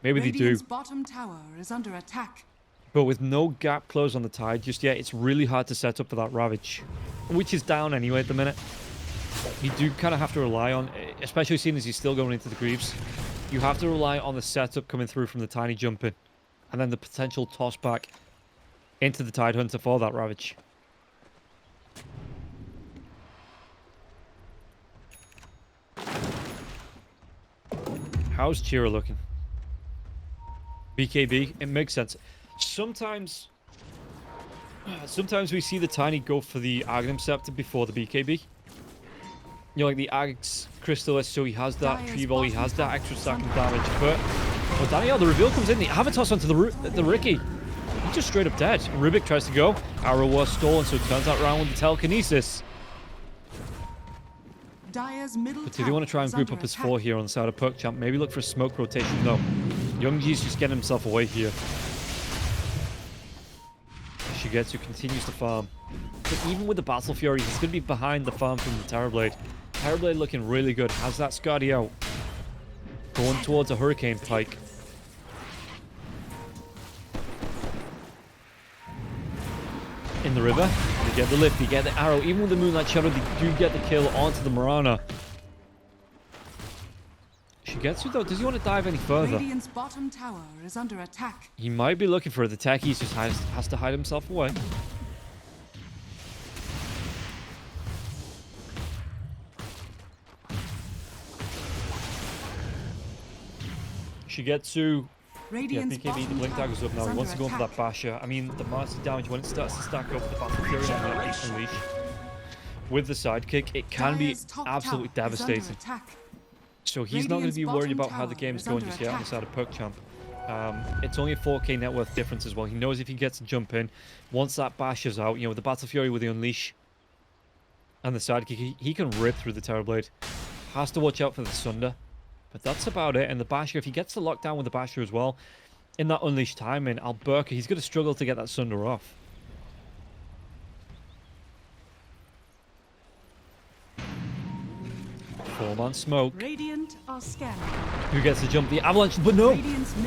[SPEAKER 1] maybe they do.
[SPEAKER 2] Radiant's bottom tower is under attack.
[SPEAKER 1] But with no gap closed on the tide just yet, it's really hard to set up for that Ravage, which is down anyway at the minute. You do kind of have to rely on, especially seeing as he's still going into the Greaves, you have to rely on the setup coming through from the tiny jump in, and then the potential toss back into the Tide Hunter for that Ravage. How's Chira looking? BKB, it makes sense. Sometimes we see the Tiny go for the Aghanim Scepter before the BKB. You know, like the Agh's Crystallis, so he has that tree volley, he has that extra stacking damage. But Daniel, the reveal comes in, the Avatos onto the Ricky. He's just straight up dead. Rubik tries to go. Arrow was stolen, so it turns out round with the telekinesis. But do they want to try and group up his 4 here on the side of PuckChamp? Maybe look for a smoke rotation? No. Youngji's just getting himself away here. Shigetsu continues to farm. But even with the Battle Fury, he's going to be behind the farm from the Terrorblade. Terrorblade looking really good. Has that Scotty out. Going towards a Hurricane Pike. In the river. They get the lift, they get the arrow. Even with the Moonlight Shadow, they do get the kill onto the Mirana. Shigetsu, though, does he want to dive any further?
[SPEAKER 2] Radiant's bottom tower is under attack.
[SPEAKER 1] He might be looking for it. The Techies just has to hide himself away. Shigetsu. Yeah, BKB, the Blink Dagger's up now. He wants to go for that Basher. I mean, the master damage, when it starts to stack up, the Battle Fury and Unleash. With the sidekick, it can be absolutely devastating. So he's not going to be worried about how the game's going just yet on the side of PuckChamp. It's only a 4k net worth difference as well. He knows if he gets a jump in, once that Basher's out, you know, with the Battle Fury with the Unleash and the sidekick, he can rip through the Terrorblade. Has to watch out for the Sunder. But that's about it. And the Basher, if he gets the lockdown with the Basher as well, in that Unleashed timing, Alberca, he's going to struggle to get that Sunder off. Four-man smoke.
[SPEAKER 2] Radiant are scanning.
[SPEAKER 1] Who gets the jump? The Avalanche, but no!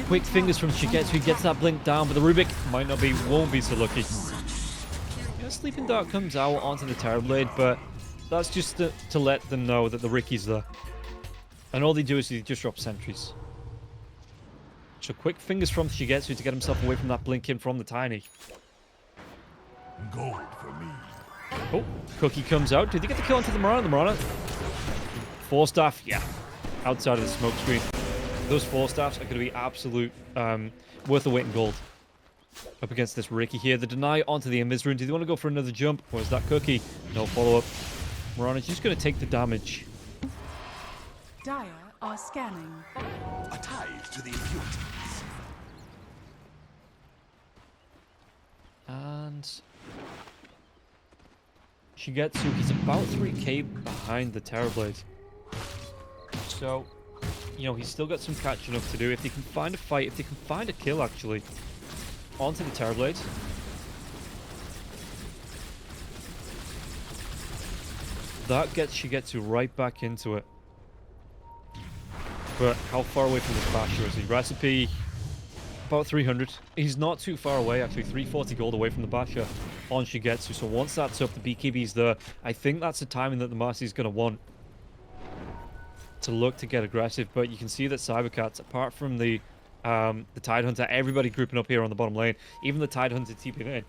[SPEAKER 1] Quick fingers from Shigetsu, who gets that blink down, but the Rubik won't be so lucky. Yeah, Sleeping Dart comes out onto the Terrorblade, but that's just to let them know that the Ricky's there. And all they do is they just drop sentries. So quick fingers from Shigetsu to get himself away from that blink in from the Tiny.
[SPEAKER 3] Gold for me.
[SPEAKER 1] Oh, Cookie comes out. Did he get the kill onto the Mirana? The Mirana? 4 staff, yeah. Outside of the smoke screen. Those 4 staffs are going to be absolute worth the weight in gold. Up against this Ricky here. The deny onto the Invis rune. Do they want to go for another jump? Or is that Cookie? No follow-up. Mirana's just going to take the damage.
[SPEAKER 2] Dire are scanning.
[SPEAKER 3] A tide to the impurities.
[SPEAKER 1] And Shigetsu, he's about 3k behind the Terrorblade. So, you know, he's still got some catching up to do. If they can find a fight, if they can find a kill, actually, onto the Terrorblade. That gets Shigetsu right back into it. But how far away from this Basher is he? Recipe, about 300. He's not too far away, actually. 340 gold away from the Basher on Shigetsu. So once that's up, the BKB's there. I think that's the timing that the Master's going to want to look to get aggressive. But you can see that cybercats, apart from the Tide Hunter, everybody grouping up here on the bottom lane. Even the Tide Hunter TPing in.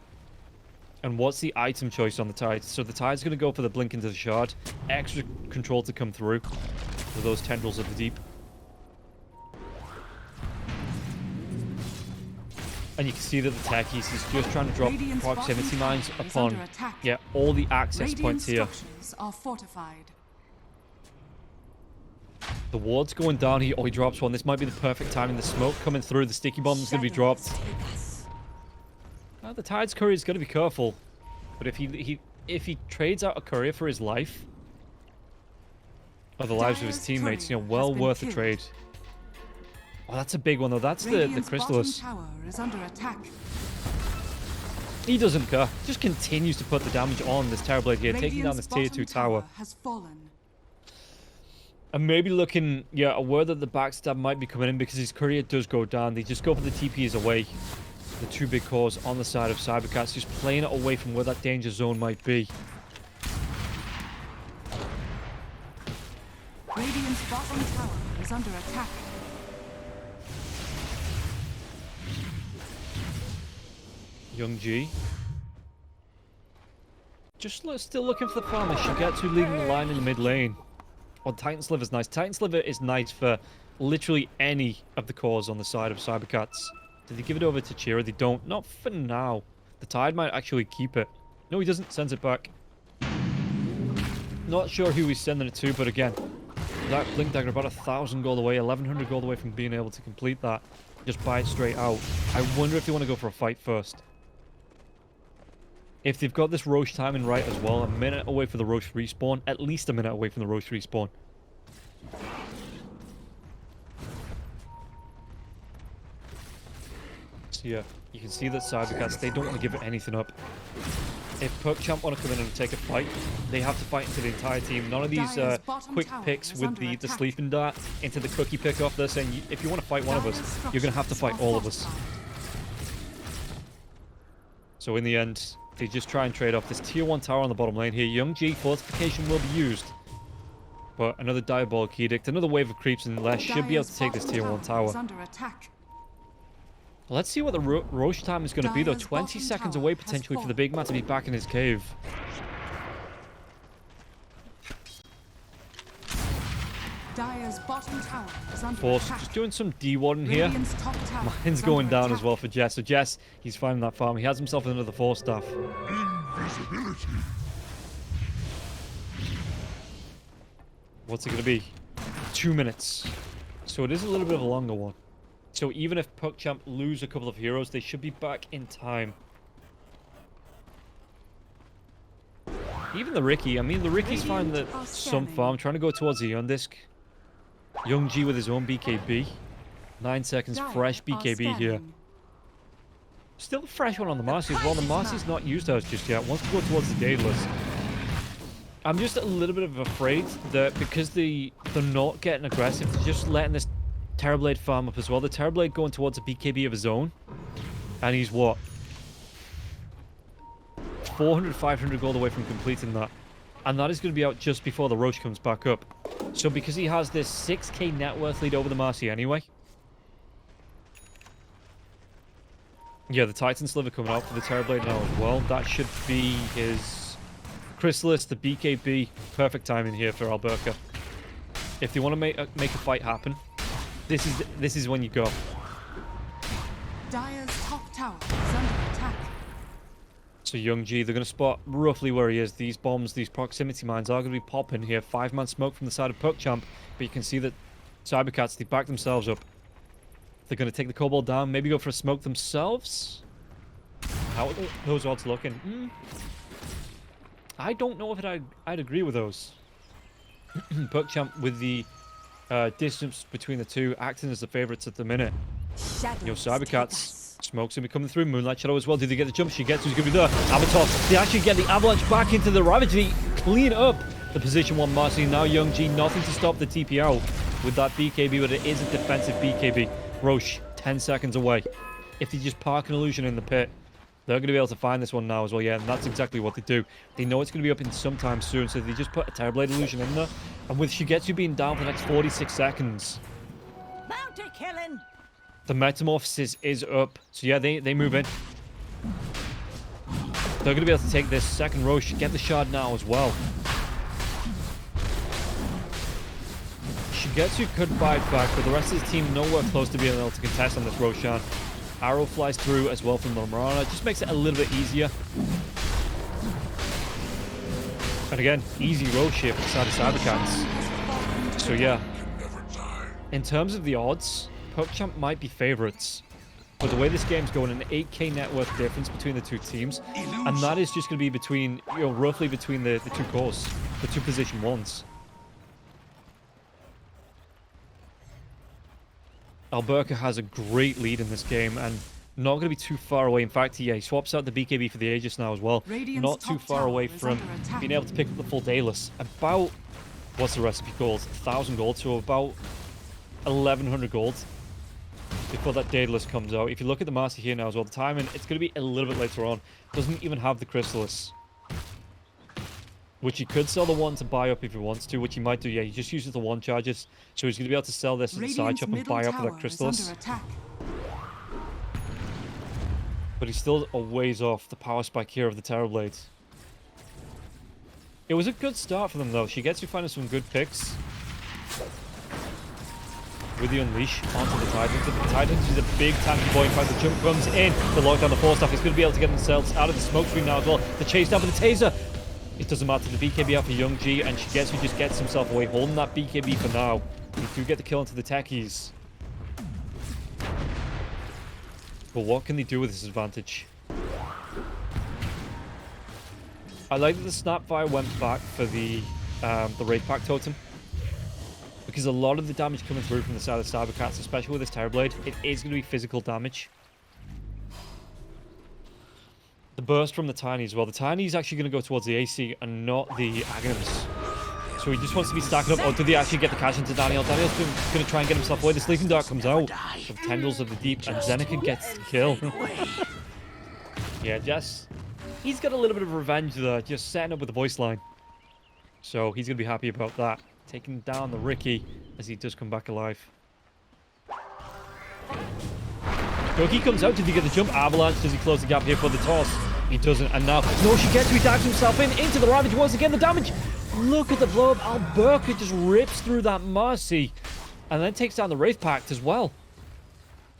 [SPEAKER 1] And what's the item choice on the Tide? So the Tide's going to go for the Blink into the Shard. Extra control to come through with those Tendrils of the Deep. And you can see that the Techies is just trying to drop proximity mines upon all the access points here.
[SPEAKER 2] Structures are fortified.
[SPEAKER 1] The ward's going down here. Oh, he drops one. This might be the perfect timing. The smoke coming through. The sticky bomb's going to be dropped. The Tide's courier's got to be careful. But if he trades out a courier for his life, or the lives of his teammates, you know, well worth the trade. Oh, that's a big one though. That's the Chrysalis.
[SPEAKER 2] Tower is under attack.
[SPEAKER 1] He doesn't care. Just continues to put the damage on this Terrorblade here, taking down this tier 2 tower.
[SPEAKER 2] Has fallen.
[SPEAKER 1] And maybe looking, yeah, aware that the backstab might be coming in because his courier does go down. They just go for the TPs away. The 2 big cores on the side of cybercats, just playing it away from where that danger zone might be.
[SPEAKER 2] Radiant's bottom tower is under attack.
[SPEAKER 1] Young G. Just still looking for the farmer. Shigetsu leading the line in the mid lane. Oh, Titan Sliver's nice. Titan Sliver is nice for literally any of the cores on the side of cybercats. Did they give it over to Chira? They don't. Not for now. The Tide might actually keep it. No, he doesn't. Sends it back. Not sure who he's sending it to, but again, that Blink Dagger about 1,000 gold away, 1,100 gold away from being able to complete that. Just buy it straight out. I wonder if they want to go for a fight first. If they've got this Roche timing right as well, a minute away for the Roche respawn, at least a minute away from the Roche respawn. So yeah, you can see that cybercats, they don't want to give it anything up. If PuckChamp want to come in and take a fight, they have to fight into the entire team. None of these quick picks with the sleeping dart into the cookie pick off. They're saying, if you want to fight one of us, you're going to have to fight all of us. So in the end, they just try and trade off this tier 1 tower on the bottom lane here. Young G fortification will be used. But another Diabolic Edict, another wave of creeps in less should be able to take this tier 1 tower. Let's see what the Roche time is going to be though. 20 seconds away potentially for the big man to be back in his cave.
[SPEAKER 2] Dire's bottom tower is under
[SPEAKER 1] Force
[SPEAKER 2] attack.
[SPEAKER 1] just doing some D1 here.
[SPEAKER 2] Top tower
[SPEAKER 1] Mine's
[SPEAKER 2] is
[SPEAKER 1] going
[SPEAKER 2] under
[SPEAKER 1] down
[SPEAKER 2] attack.
[SPEAKER 1] as well for Jess. So Jess, he's finding that farm. He has himself another 4 staff.
[SPEAKER 3] Invisibility.
[SPEAKER 1] What's it going to be? 2 minutes. So it is a little bit of a longer one. So even if PuckChamp lose a couple of heroes, they should be back in time. Even the Ricky. I mean, the Ricky's finding that some farm. Trying to go towards the Yundisk. Young G with his own BKB. 9 seconds, fresh BKB here. Still a fresh one on the Marcy as well. The Marcy's not used as just yet. Wants to go towards the Daedalus. I'm just a little bit of afraid that because they're not getting aggressive, they're just letting this Terrorblade farm up as well. The Terrorblade going towards a BKB of his own. And he's what? 400, 500 gold away from completing that. And that is going to be out just before the Roche comes back up. So because he has this 6k net worth lead over the Marcy anyway. Yeah, the Titan Sliver coming out for the Terrorblade now as well. That should be his Chrysalis, the BKB. Perfect timing here for Alberca. If they want to make a fight happen, this is when you go.
[SPEAKER 2] Dire's top tower is under attack.
[SPEAKER 1] So Young G, they're going to spot roughly where he is. These bombs, these proximity mines are going to be popping here. 5-man smoke from the side of PuckChamp. But you can see that cybercats, they back themselves up. They're going to take the Kobold down. Maybe go for a smoke themselves. How are those odds looking? I don't know if I'd agree with those. PuckChamp with the distance between the two, acting as the favourites at the minute. Cybercats. Smoke's going to be coming through. Moonlight Shadow as well. Do they get the jump? She gets who's going to be there. Avatar. They actually get the avalanche back into the Ravage. They clean up the position 1 Marcy. Now Young G, nothing to stop the TP out with that BKB, but it is a defensive BKB. Roche, 10 seconds away. If they just park an illusion in the pit, they're going to be able to find this one now as well. Yeah, and that's exactly what they do. They know it's going to be up in sometime soon, so they just put a Terrorblade illusion in there. And with Shigetsu being down for the next 46 seconds,
[SPEAKER 5] Bounty killing.
[SPEAKER 1] the Metamorphosis is up. So yeah, they move in. They're going to be able to take this second Roche, get the shard now as well. Shigetsu could fight back, but the rest of his team nowhere close to being able to contest on this Roshan. Arrow flies through as well from the Marana. It just makes it a little bit easier. And again, easy Roche here for the side of cybercats. So yeah, In terms of the odds, PuckChamp might be favorites. But the way this game's going, an 8k net worth difference between the two teams, and that is just going to be between, roughly between the two cores, the two position ones. Alberca has a great lead in this game, and not going to be too far away. In fact, yeah, he swaps out the BKB for the Aegis now as well. Not too far away from being able to pick up the full Daedalus. About, what's the recipe called? 1,000 gold, so about 1,100 gold before that Daedalus comes out. If you look at the Master here now as well, the timing, it's going to be a little bit later on. Doesn't even have the Chrysalis, which he could sell the one to buy up if he wants to, which he might do. Yeah, he just uses the one charges, so he's going to be able to sell this as a side shop and buy up that Chrysalis. But he's still a ways off the power spike here of the Terrorblade. It was a good start for them though. She gets you finding some good picks with the Unleash onto the Tidehunter. The Tidehunter is a big tanky boy. In fact, the jump comes in to lock down the Force Staff. He's going to be able to get themselves out of the smoke screen now as well. The chase down with the Taser. It doesn't matter. The BKB out for Young G, and Shigetsu just gets himself away, holding that BKB for now. We do get the kill into the techies. But what can they do with this advantage? I like that the Snapfire went back for the Wraith Pack Totem, because a lot of the damage coming through from the side of cybercats, especially with this Terrorblade, it is going to be physical damage. The burst from the Tiny as well. The Tiny is actually going to go towards the AC and not the Aghanims. So he just wants to be stacking up. Oh, did they actually get the cash into Daniel? Daniel's going to try and get himself away. The Sleeping Dart comes out from Tendrils of the Deep, and Zeneca gets the kill. Yeah, Jess, he's got a little bit of revenge there, just setting up with the voice line. So he's going to be happy about that. Taking down the Ricky as he does come back alive. Cookie comes out. Did he get the jump? Avalanche, does he close the gap here for the toss? He doesn't. And now, no, she gets to. He dives himself into the Ravage once again. The damage. Look at the blow up. Alberca just rips through that Mercy and then takes down the Wraith Pact as well.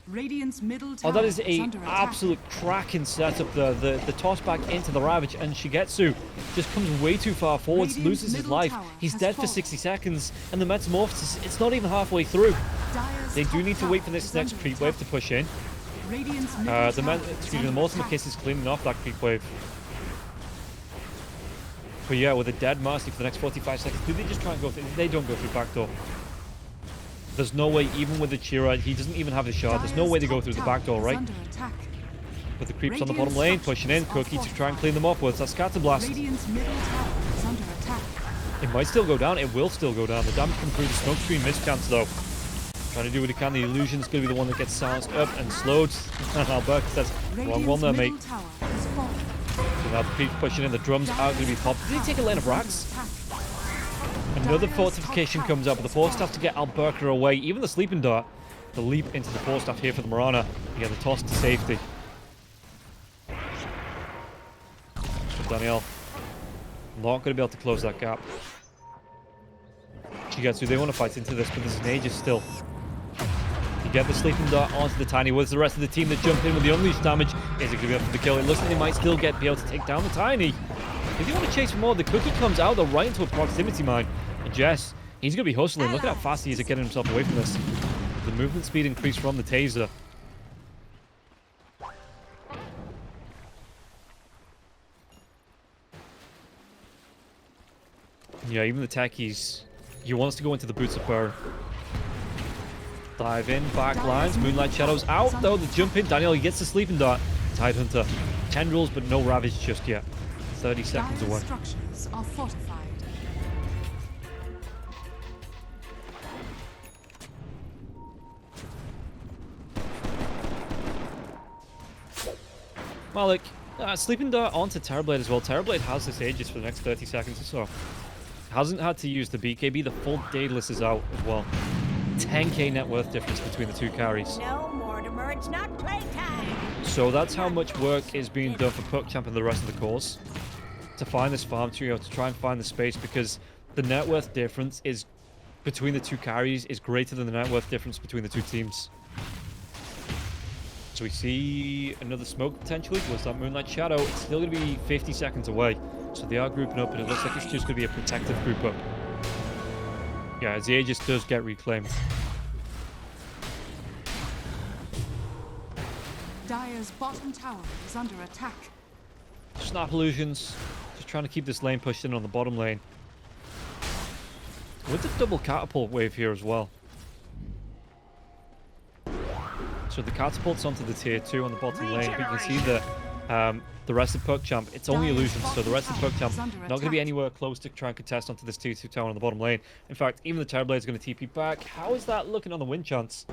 [SPEAKER 2] Radiant's middle tower
[SPEAKER 1] Oh, that is a
[SPEAKER 2] under
[SPEAKER 1] absolute cracking setup there. The toss back into the Ravage, and Shigetsu just comes way too far forwards,
[SPEAKER 2] Radiant's
[SPEAKER 1] loses his
[SPEAKER 2] middle
[SPEAKER 1] life.
[SPEAKER 2] tower
[SPEAKER 1] He's
[SPEAKER 2] has
[SPEAKER 1] dead for
[SPEAKER 2] fallen.
[SPEAKER 1] 60 seconds, and the Metamorphosis, it's not even halfway through.
[SPEAKER 2] Dire's
[SPEAKER 1] They do
[SPEAKER 2] top
[SPEAKER 1] need to wait for
[SPEAKER 2] tower
[SPEAKER 1] this
[SPEAKER 2] is
[SPEAKER 1] next
[SPEAKER 2] under
[SPEAKER 1] creep
[SPEAKER 2] attack.
[SPEAKER 1] wave to push in.
[SPEAKER 2] Radiant's middle
[SPEAKER 1] The
[SPEAKER 2] tower is under
[SPEAKER 1] Ultimate
[SPEAKER 2] attack.
[SPEAKER 1] Kiss is cleaning off that creep wave. But yeah, with a dead Mercy for the next 45 seconds, do they just try and go through? They don't go through backdoor. There's no way, even with the Chira, he doesn't even have the shard. There's no way to go through the back door, right? But the creeps on the bottom lane, pushing in. Cookie to try and clean them off with that Scatter Blast.
[SPEAKER 2] Radiant's middle tower is under attack.
[SPEAKER 1] It might still go down. It will still go down. The damage comes through the smoke screen. Mischance, though. Trying to do what he can. The illusion's going to be the one that gets silenced up and slowed. Alberca says, wrong one there, mate.
[SPEAKER 2] Radiant's middle tower is fallen.
[SPEAKER 1] So now the creeps pushing in. The drums are going to be popped. Did he take a lane of racks? Another fortification comes up, but the Force Staff to get Alberca away. Even the Sleeping Dart. The leap into the Force Staff here for the Mirana. Again, the toss to safety. So Danielle, not going to be able to close that gap. Shigetsu, they want to fight into this, but there's an Aegis still. You get the Sleeping Dart onto the Tiny. Where's the rest of the team that jump in with the Unleashed damage? Is it going to be able to kill? It looks like they might still be able to take down the Tiny. If you want to chase for more, the Cookie comes out, though, right into a proximity mine. And Jess, he's going to be hustling. Look at how fast he is at getting himself away from this. The movement speed increased from the Taser. Yeah, even the techies. He wants to go into the Boots of Burr. Dive in, back lines, Moonlight Shadows out, though, the jump in. Daniel, he gets the Sleeping Dart. Tidehunter. Tendrils, but no Ravage just yet. 30 seconds
[SPEAKER 2] Dire's
[SPEAKER 1] away.
[SPEAKER 2] structures are fortified.
[SPEAKER 1] Malik, Sleeping Dart onto Terrorblade as well. Terrorblade has this Aegis for the next 30 seconds or so. Hasn't had to use the BKB. The full Daedalus is out as well. 10k net worth difference between the two carries.
[SPEAKER 5] No, Mortimer, it's not playtime.
[SPEAKER 1] So that's how much work is being done for PuckChamp and the rest of the cores to find this farm trio, to try and find the space, because the net worth difference is between the two carries is greater than the net worth difference between the two teams. So we see another smoke potentially. Was that Moonlight Shadow? It's still going to be 50 seconds away. So they are grouping up, and it looks like it's just going to be a protective group up. Yeah, as the Aegis does get reclaimed.
[SPEAKER 2] Dire's bottom tower is under attack.
[SPEAKER 1] Snap illusions. Just trying to keep this lane pushed in on the bottom lane. With the double catapult wave here as well. So the catapult's onto the tier 2 on the bottom lane, but you can see that the rest of PuckChamp, it's only illusions, so the rest of PuckChamp not going to be anywhere close to try and contest onto this tier 2 tower on the bottom lane. In fact, even the Terrorblade's going to TP back. How is that looking on the win chance?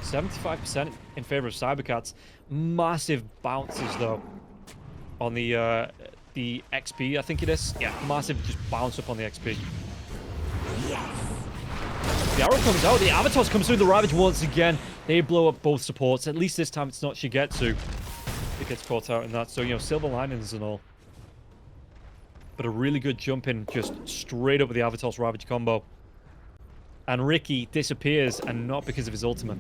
[SPEAKER 1] 75% in favor of cybercats. Massive bounces though on the XP, I think it is. Yeah, massive just bounce up on the XP. The arrow comes out, the avatars comes through the Ravage once again. They blow up both supports. At least this time it's not Shigetsu that gets caught out in that. So, you know, silver linings and all. But a really good jump in just straight up with the avatars Ravage combo. And Ricky disappears, and not because of his ultimate.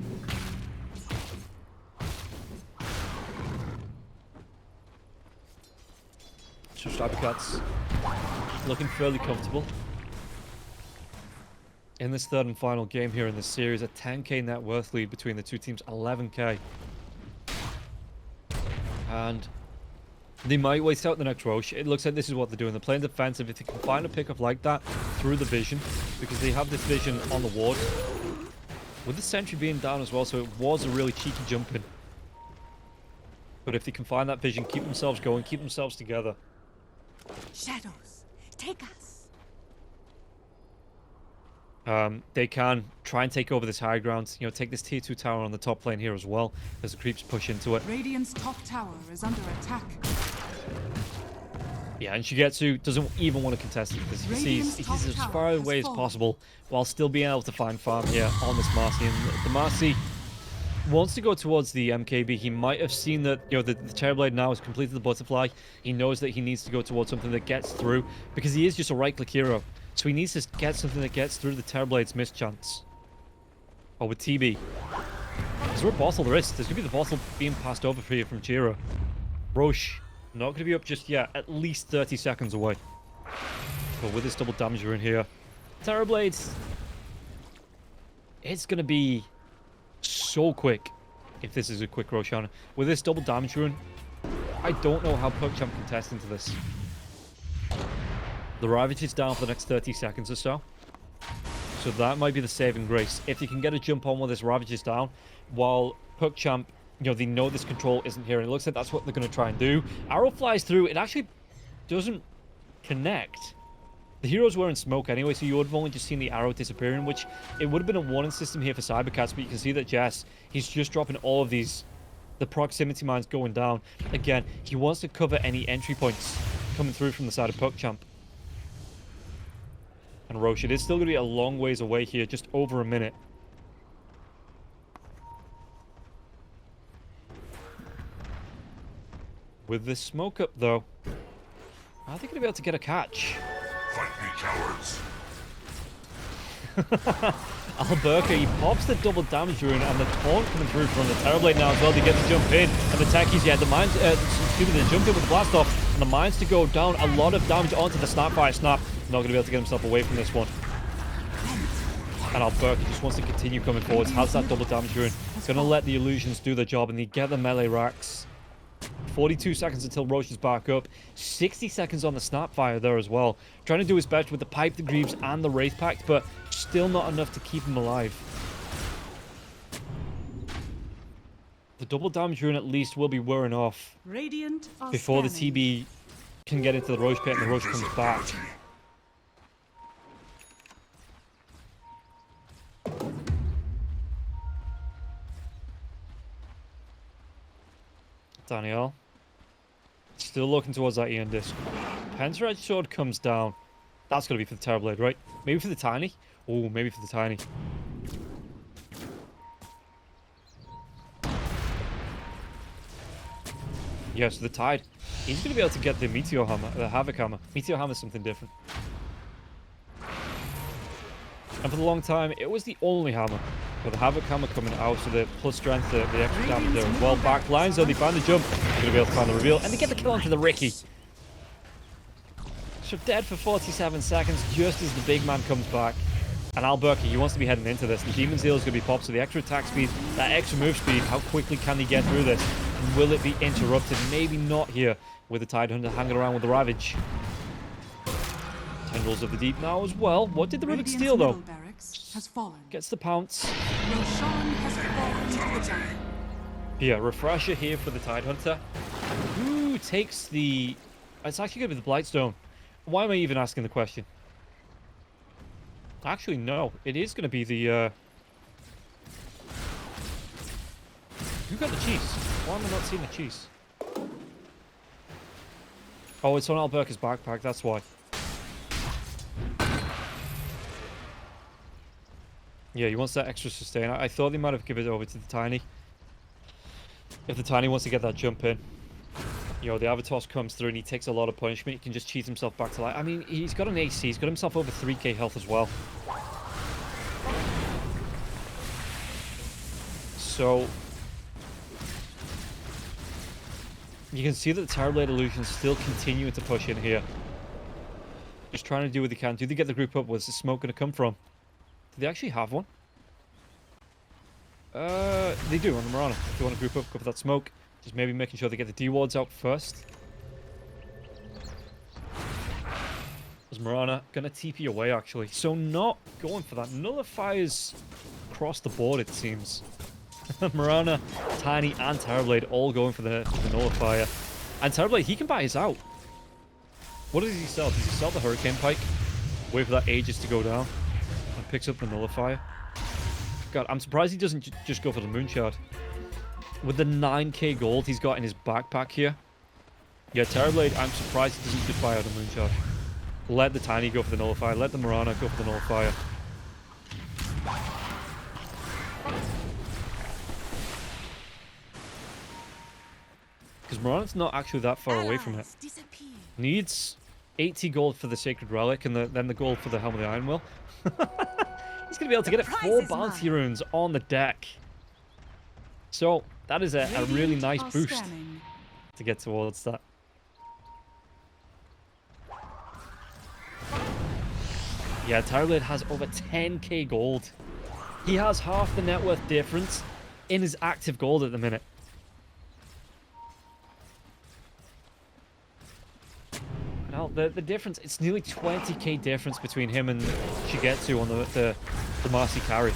[SPEAKER 1] So cybercats looking fairly comfortable. In this third and final game here in this series, a 10k net worth lead between the two teams, 11k. And they might wait out the next Roche. It looks like this is what they're doing. They're playing defensive. If they can find a pickup like that through the vision, because they have this vision on the ward, with the sentry being down as well, so it was a really cheeky jump in. But if they can find that vision, keep themselves going, keep themselves together.
[SPEAKER 5] Shadows, take us.
[SPEAKER 1] They can try and take over this high ground, you know, take this tier 2 tower on the top lane here as well, as the creeps push into it.
[SPEAKER 2] Radiant's top tower is under attack.
[SPEAKER 1] Yeah, and Shigetsu doesn't even want to contest it, because he's as far away as possible, while still being able to find farm here on this Marcy. And the Marcy wants to go towards the MKB. He might have seen that, you know, the Terrorblade now has completed the butterfly. He knows that he needs to go towards something that gets through, because he is just a right-click hero. So he needs to get something that gets through the Terrorblade's mischance. Or with TB. Is there a bottle? There is. There's going to be the bottle being passed over for you from Jira. Roche, not going to be up just yet. At least 30 seconds away. But with this double damage rune here, Terrorblade, it's going to be so quick if this is a quick Roshan. With this double damage rune, I don't know how PuckChamp can test into this. The Ravage is down for the next 30 seconds or so. So that might be the saving grace. If you can get a jump on while this Ravage is down, while PuckChamp, you know, they know this control isn't here, and it looks like that's what they're going to try and do. Arrow flies through. It actually doesn't connect. The heroes were in smoke anyway, so you would have only just seen the arrow disappearing, which it would have been a warning system here for cybercats, but you can see that Jess, he's just dropping all of these, the proximity mines going down. Again, he wants to cover any entry points coming through from the side of PuckChamp. And Roche, it is still going to be a long ways away here, just over a minute. With this smoke up, though, are they going to be able to get a catch?
[SPEAKER 3] Fight me, cowards.
[SPEAKER 1] Alberca, he pops the double damage rune, and the taunt coming through from the Terrorblade now as well to get the jump in. And the techies, yeah, the mines, excuse me, the jump in with the blast off, and the mines to go down. A lot of damage onto the Snapfire Snap. Not going to be able to get himself away from this one. And Alberca just wants to continue coming forwards. Has that double damage rune. Going to let the illusions do their job, and they get the melee racks. 42 seconds until Roche is back up. 60 seconds on the Snapfire there as well. Trying to do his best with the Pipe, the Greaves, and the Wraith Pact, but still not enough to keep him alive. The double damage rune at least will be wearing off
[SPEAKER 2] Radiant
[SPEAKER 1] before the TB can get into the Roche pit and the Roche comes back. Daniel. Still looking towards that Ian disc. Penta Edge Sword comes down. That's going to be for the Terrorblade, right? Maybe for the Tiny? Oh, maybe for the Tiny. Yeah, so the Tide. He's going to be able to get the Meteor Hammer, the Havoc Hammer. Meteor Hammer is something different. And for the long time, it was the only hammer. With the Havoc Hammer coming out, so the plus strength, the extra damage there as well. Back lines, though, they find the jump. They're going to be able to find the reveal. And they get the kill onto the Ricky. So dead for 47 seconds, just as the big man comes back. And Alberca, he wants to be heading into this. The Demon Zeal is going to be popped, so the extra attack speed, that extra move speed, how quickly can he get through this? And will it be interrupted? Maybe not here with the Tidehunter hanging around with the Ravage. Tendrils of the Deep now as well. What did the Rivet
[SPEAKER 2] Radiant's
[SPEAKER 1] steal, though?
[SPEAKER 2] middle barracks has fallen.
[SPEAKER 1] Gets the pounce.
[SPEAKER 2] Roshan has fallen to the jungle.
[SPEAKER 1] Yeah, refresher here for the Tidehunter. Who takes the... It's actually going to be the Blightstone. Why am I even asking the question? Actually, no. It is going to be the... Who got the cheese? Why am I not seeing the cheese? Oh, it's on Alberca's backpack, that's why. Yeah, he wants that extra sustain. I thought they might have given it over to the Tiny. If the Tiny wants to get that jump in. You know, the Avatos comes through and he takes a lot of punishment. He can just cheat himself back to life. I mean, he's got an AC. He's got himself over 3k health as well. So... you can see that the Terrorblade Illusion's still continuing to push in here. Just trying to do what they can. Do they get the group up? Where's the smoke going to come from? Do they actually have one? They do on the Marana. If they want to group up, go for that smoke. Just maybe making sure they get the D-wards out first. There's Marana going to TP away, actually. So not going for that. Nullifiers across the board, it seems. Marana, Tiny, and Terrorblade all going for the Nullifier. And Terrorblade, he can buy his out. What does he sell? Does he sell the Hurricane Pike? Wait for that Aegis to go down. And picks up the Nullifier. God, I'm surprised he doesn't just go for the Moonshard. With the 9k gold he's got in his backpack here. Yeah, Terrorblade, I'm surprised he doesn't just buy out the Moonshard. Let the Tiny go for the Nullifier. Let the Marana go for the Nullifier. Because Marana's not actually that far away from it. Needs 80 gold for the Sacred Relic and then the gold for the Helm of the Iron Will. He's going to be able to get it 4 bounty runes on the deck. So, that is a really nice boost to get towards that. Yeah, Terrorblade has over 10k gold. He has half the net worth difference in his active gold at the minute. Now, the difference, it's nearly 20k difference between him and Shigetsu on the Marcy carry.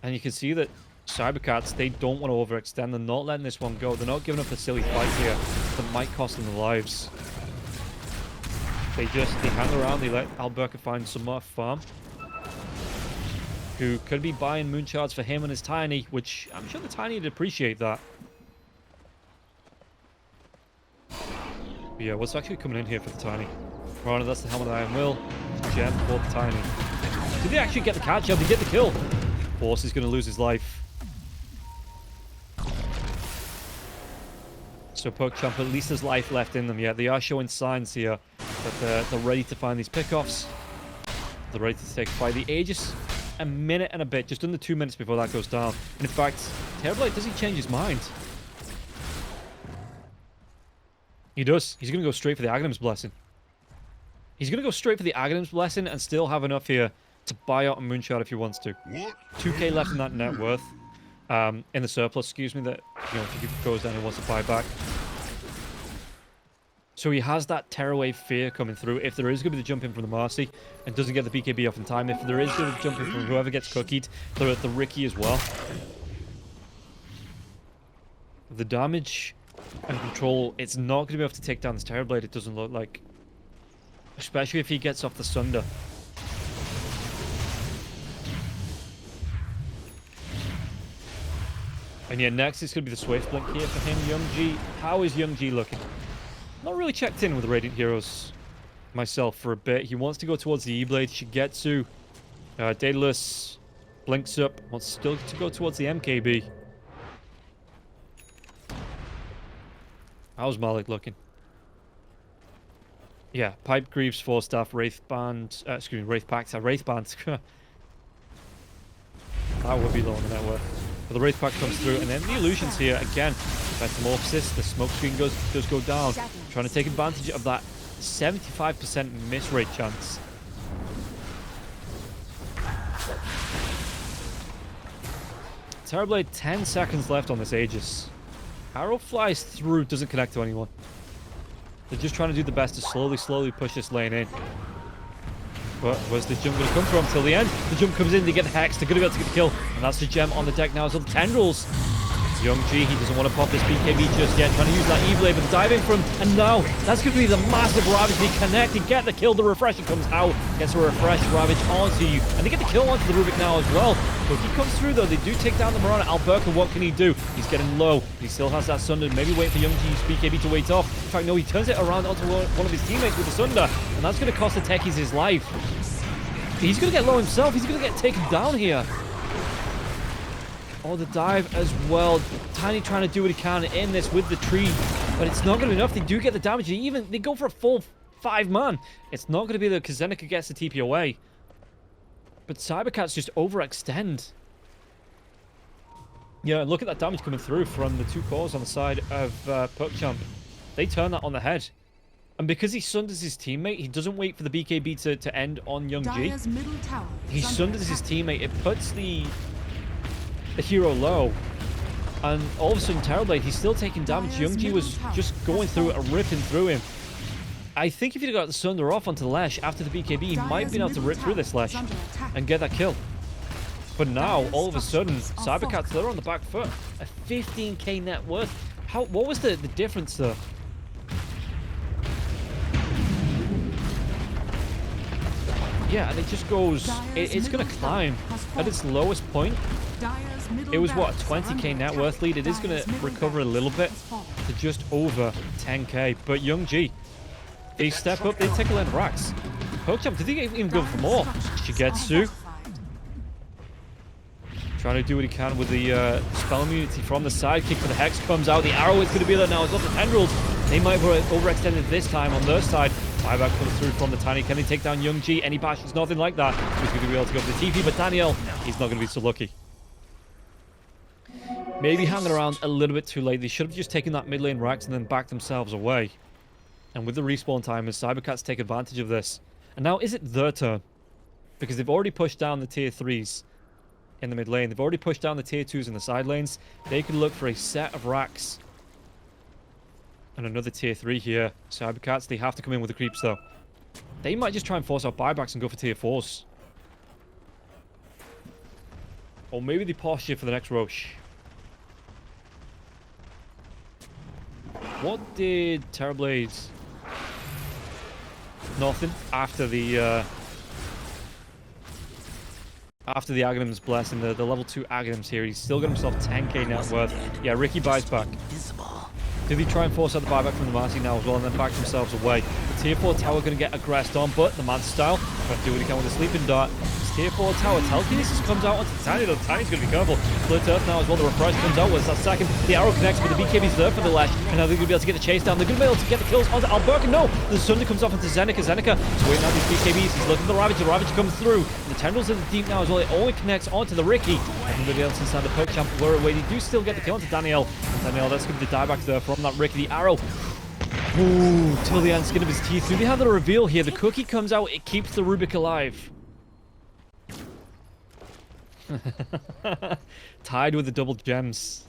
[SPEAKER 1] And you can see that Cybercats, they don't want to overextend. They're not letting this one go. They're not giving up a silly fight here that might cost them their lives. They hang around. They let Alberca find some more farm. Who could be buying Moonshards for him and his Tiny, which I'm sure the Tiny would appreciate that. But yeah, what's actually coming in here for the Tiny? Marana, that's the Helm of the Iron Will. Gem for the Tiny. Did they actually get the catch up? They get the kill. Force is going to lose his life. So PuckChamp, at least there's life left in them. Yeah, they are showing signs here that they're ready to find these pickoffs. They're ready to take a fight. The Aegis, a minute and a bit, just under 2 minutes before that goes down. And in fact, Terrorblade, does he change his mind? He does. He's going to go straight for the Aghanim's Blessing. He's going to go straight for the Aghanim's Blessing and still have enough here to buy out a Moonshard if he wants to. 2k left in that net worth. In the surplus, excuse me, that, you know, if he goes down and wants to buy back. So he has that Terrorwave fear coming through. If there is going to be the jump in from the Marcy and doesn't get the BKB off in time, if there is going to be the jump in from whoever gets cookied, the Ricky as well. The damage and control, it's not going to be able to take down this Terrorblade, it doesn't look like. Especially if he gets off the Sunder. And yeah, next is going to be the Swift Blink here for him, Young G. How is Young G looking? Not really checked in with the Radiant Heroes myself for a bit. He wants to go towards the E-Blade. Shigetsu, Daedalus, blinks up, wants still to go towards the MKB. How's Malik looking? Yeah, Pipe Greaves, 4-staff, Wraith Band, excuse me, Wraith Pact, Wraith Band. That would be low on the net worth. But the Wraith Pack comes through, and then the illusions here again. Metamorphosis, the smoke screen does go down. Trying to take advantage of that 75% miss rate chance. Terrorblade, 10 seconds left on this Aegis. Arrow flies through, doesn't connect to anyone. They're just trying to do the best to slowly push this lane in. But where's the jump going to come from till the end? The jump comes in, they get the Hex, they're going to be able to get the kill. And that's the gem on the deck now. So the Tendrils. Young G, he doesn't want to pop this BKB just yet, trying to use that E-Blade, but diving from, and now, that's going to be the massive Ravage. They connect, they get the kill, the Refresher comes out, gets a Refresh Ravage onto you, and they get the kill onto the Rubik now as well. Cookie comes through though, they do take down the Mirana. Alberca, what can he do? He's getting low, he still has that Sunder, maybe wait for Young G's BKB to wait off. In fact, no, he turns it around onto one of his teammates with the Sunder, and that's going to cost the Techies his life. He's going to get low himself, he's going to get taken down here. Oh, the dive as well. Tiny trying to do what he can in this with the tree, but it's not going to be enough. They do get the damage. They go for a full 5-man. It's not going to be there because Zeneca gets the TP away. But cybercats just overextend. Yeah, look at that damage coming through from the 2 cores on the side of PuckChamp. They turn that on the head. And because he sunders his teammate, he doesn't wait for the BKB to end on Young G. He sunders his teammate. It puts the hero low, and all of a sudden Terrorblade, he's still taking damage. Young G was just going through it and ripping through him. I think if he'd got the Sunder off onto the Lesh after the BKB, he might have been able to rip through this Lesh and get that kill. But now, all of a sudden, cybercats, they're on the back foot. A 15k net worth. What was the difference there? Yeah, and it just goes, it's going to climb at its lowest point. It was, what, a 20k net worth lead? It is going to recover a little bit to just over 10k. But Young G, they step up, they take a lot of racks. PuckChamp, did he even go for more? Shigetsu trying to do what he can with the spell immunity from the sidekick, but the Hex comes out. The arrow is going to be there now. It's not the Tendrils. They might have overextended this time on their side. Buyback comes through from the Tiny. Can they take down Young G? Any bashes? Nothing like that. He's going to be able to go for the TP, but Daniel, he's not going to be so lucky. Maybe hanging around a little bit too late. They should have just taken that mid lane racks and then backed themselves away. And with the respawn timers, cybercats take advantage of this. And now, is it their turn? Because they've already pushed down the tier 3s in the mid lane. They've already pushed down the tier 2s in the side lanes. They could look for a set of racks. And another tier 3 here. Cybercats, they have to come in with the creeps though. They might just try and force out buybacks and go for tier 4s. Or maybe they posture for the next Roche. What did Terrorblades? Nothing after the Aghanim's Blessing, the level 2 Aghanim's here. He's still got himself 10k net worth. Yeah, Ricky buys back. Did he try and force out the buyback from the Marcy now as well and then back themselves away? The tier 4 tower going to get aggressed on, but the Mantis style trying to do what he can with the sleeping dart. Tier 4 tower, telekinesis comes out onto Tiny. The Tiny's going to be careful. Split Earth now as well. The refresh comes out. What's that second? The arrow connects, but the BKB's there for the Lash. And now they're going to be able to get the chase down. They're going to be able to get the kills onto Alberca. No! The Sunder comes off into Zeneca. Zeneca is waiting out these BKBs. He's looking for the Ravage. The Ravage comes through. The Tendrils in the deep now as well. It only connects onto the Ricky. Everybody else inside the PuckChamp were away. They do still get the kill onto Daniel. And Daniel, that's going to be the dieback there from that Ricky. The arrow. Ooh, till the end, skin of his teeth. Do they have the reveal here? The cookie comes out. It keeps the Rubik alive. Tied with the double gems.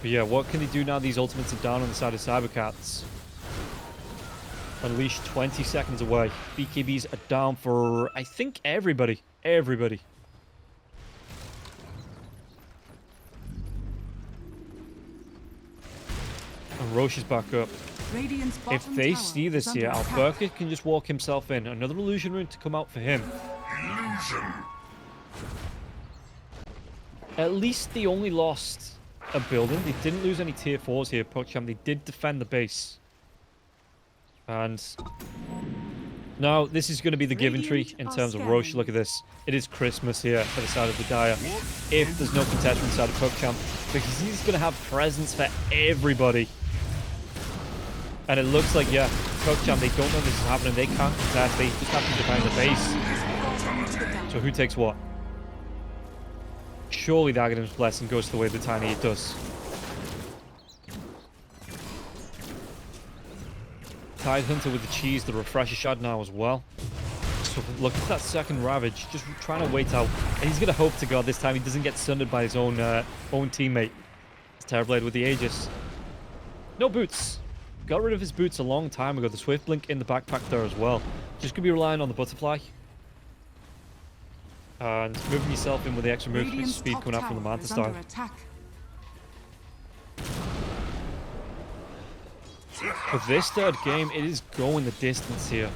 [SPEAKER 1] But yeah, what can they do now? These ultimates are down on the side of cybercats. Unleash 20 seconds away. BKBs are down for, I think, everybody. Everybody. And Roche is back up. If they see this here, Alberca can just walk himself in. Another illusion rune to come out for him.
[SPEAKER 3] Illusion.
[SPEAKER 1] At least they only lost a building. They didn't lose any tier 4s here, PuckChamp. They did defend the base. And now this is going to be the given tree in terms of Roche. Look at this. It is Christmas here for the side of the Dire. If there's no contest inside of PuckChamp, because he's going to have presents for everybody. And it looks like, yeah, PuckChamp, they don't know this is happening. They can't contest. They just have to defend the base. So who takes what? Surely the Aghanim's Blessing goes the way the Tiny it does. Tide Hunter with the cheese, the Refresher Shard now as well. So look at that second Ravage, just trying to wait out. And he's going to hope to God this time he doesn't get sundered by his own teammate. It's Terrorblade with the Aegis. No boots. Got rid of his boots a long time ago. The Swift Blink in the backpack there as well. Just going to be relying on the Butterfly. And moving yourself in with the extra movement
[SPEAKER 2] Radiant's
[SPEAKER 1] speed
[SPEAKER 2] top
[SPEAKER 1] coming out from the
[SPEAKER 2] tower
[SPEAKER 1] Manta
[SPEAKER 2] is
[SPEAKER 1] style.
[SPEAKER 2] under attack.
[SPEAKER 1] With this third game, it is going the distance here.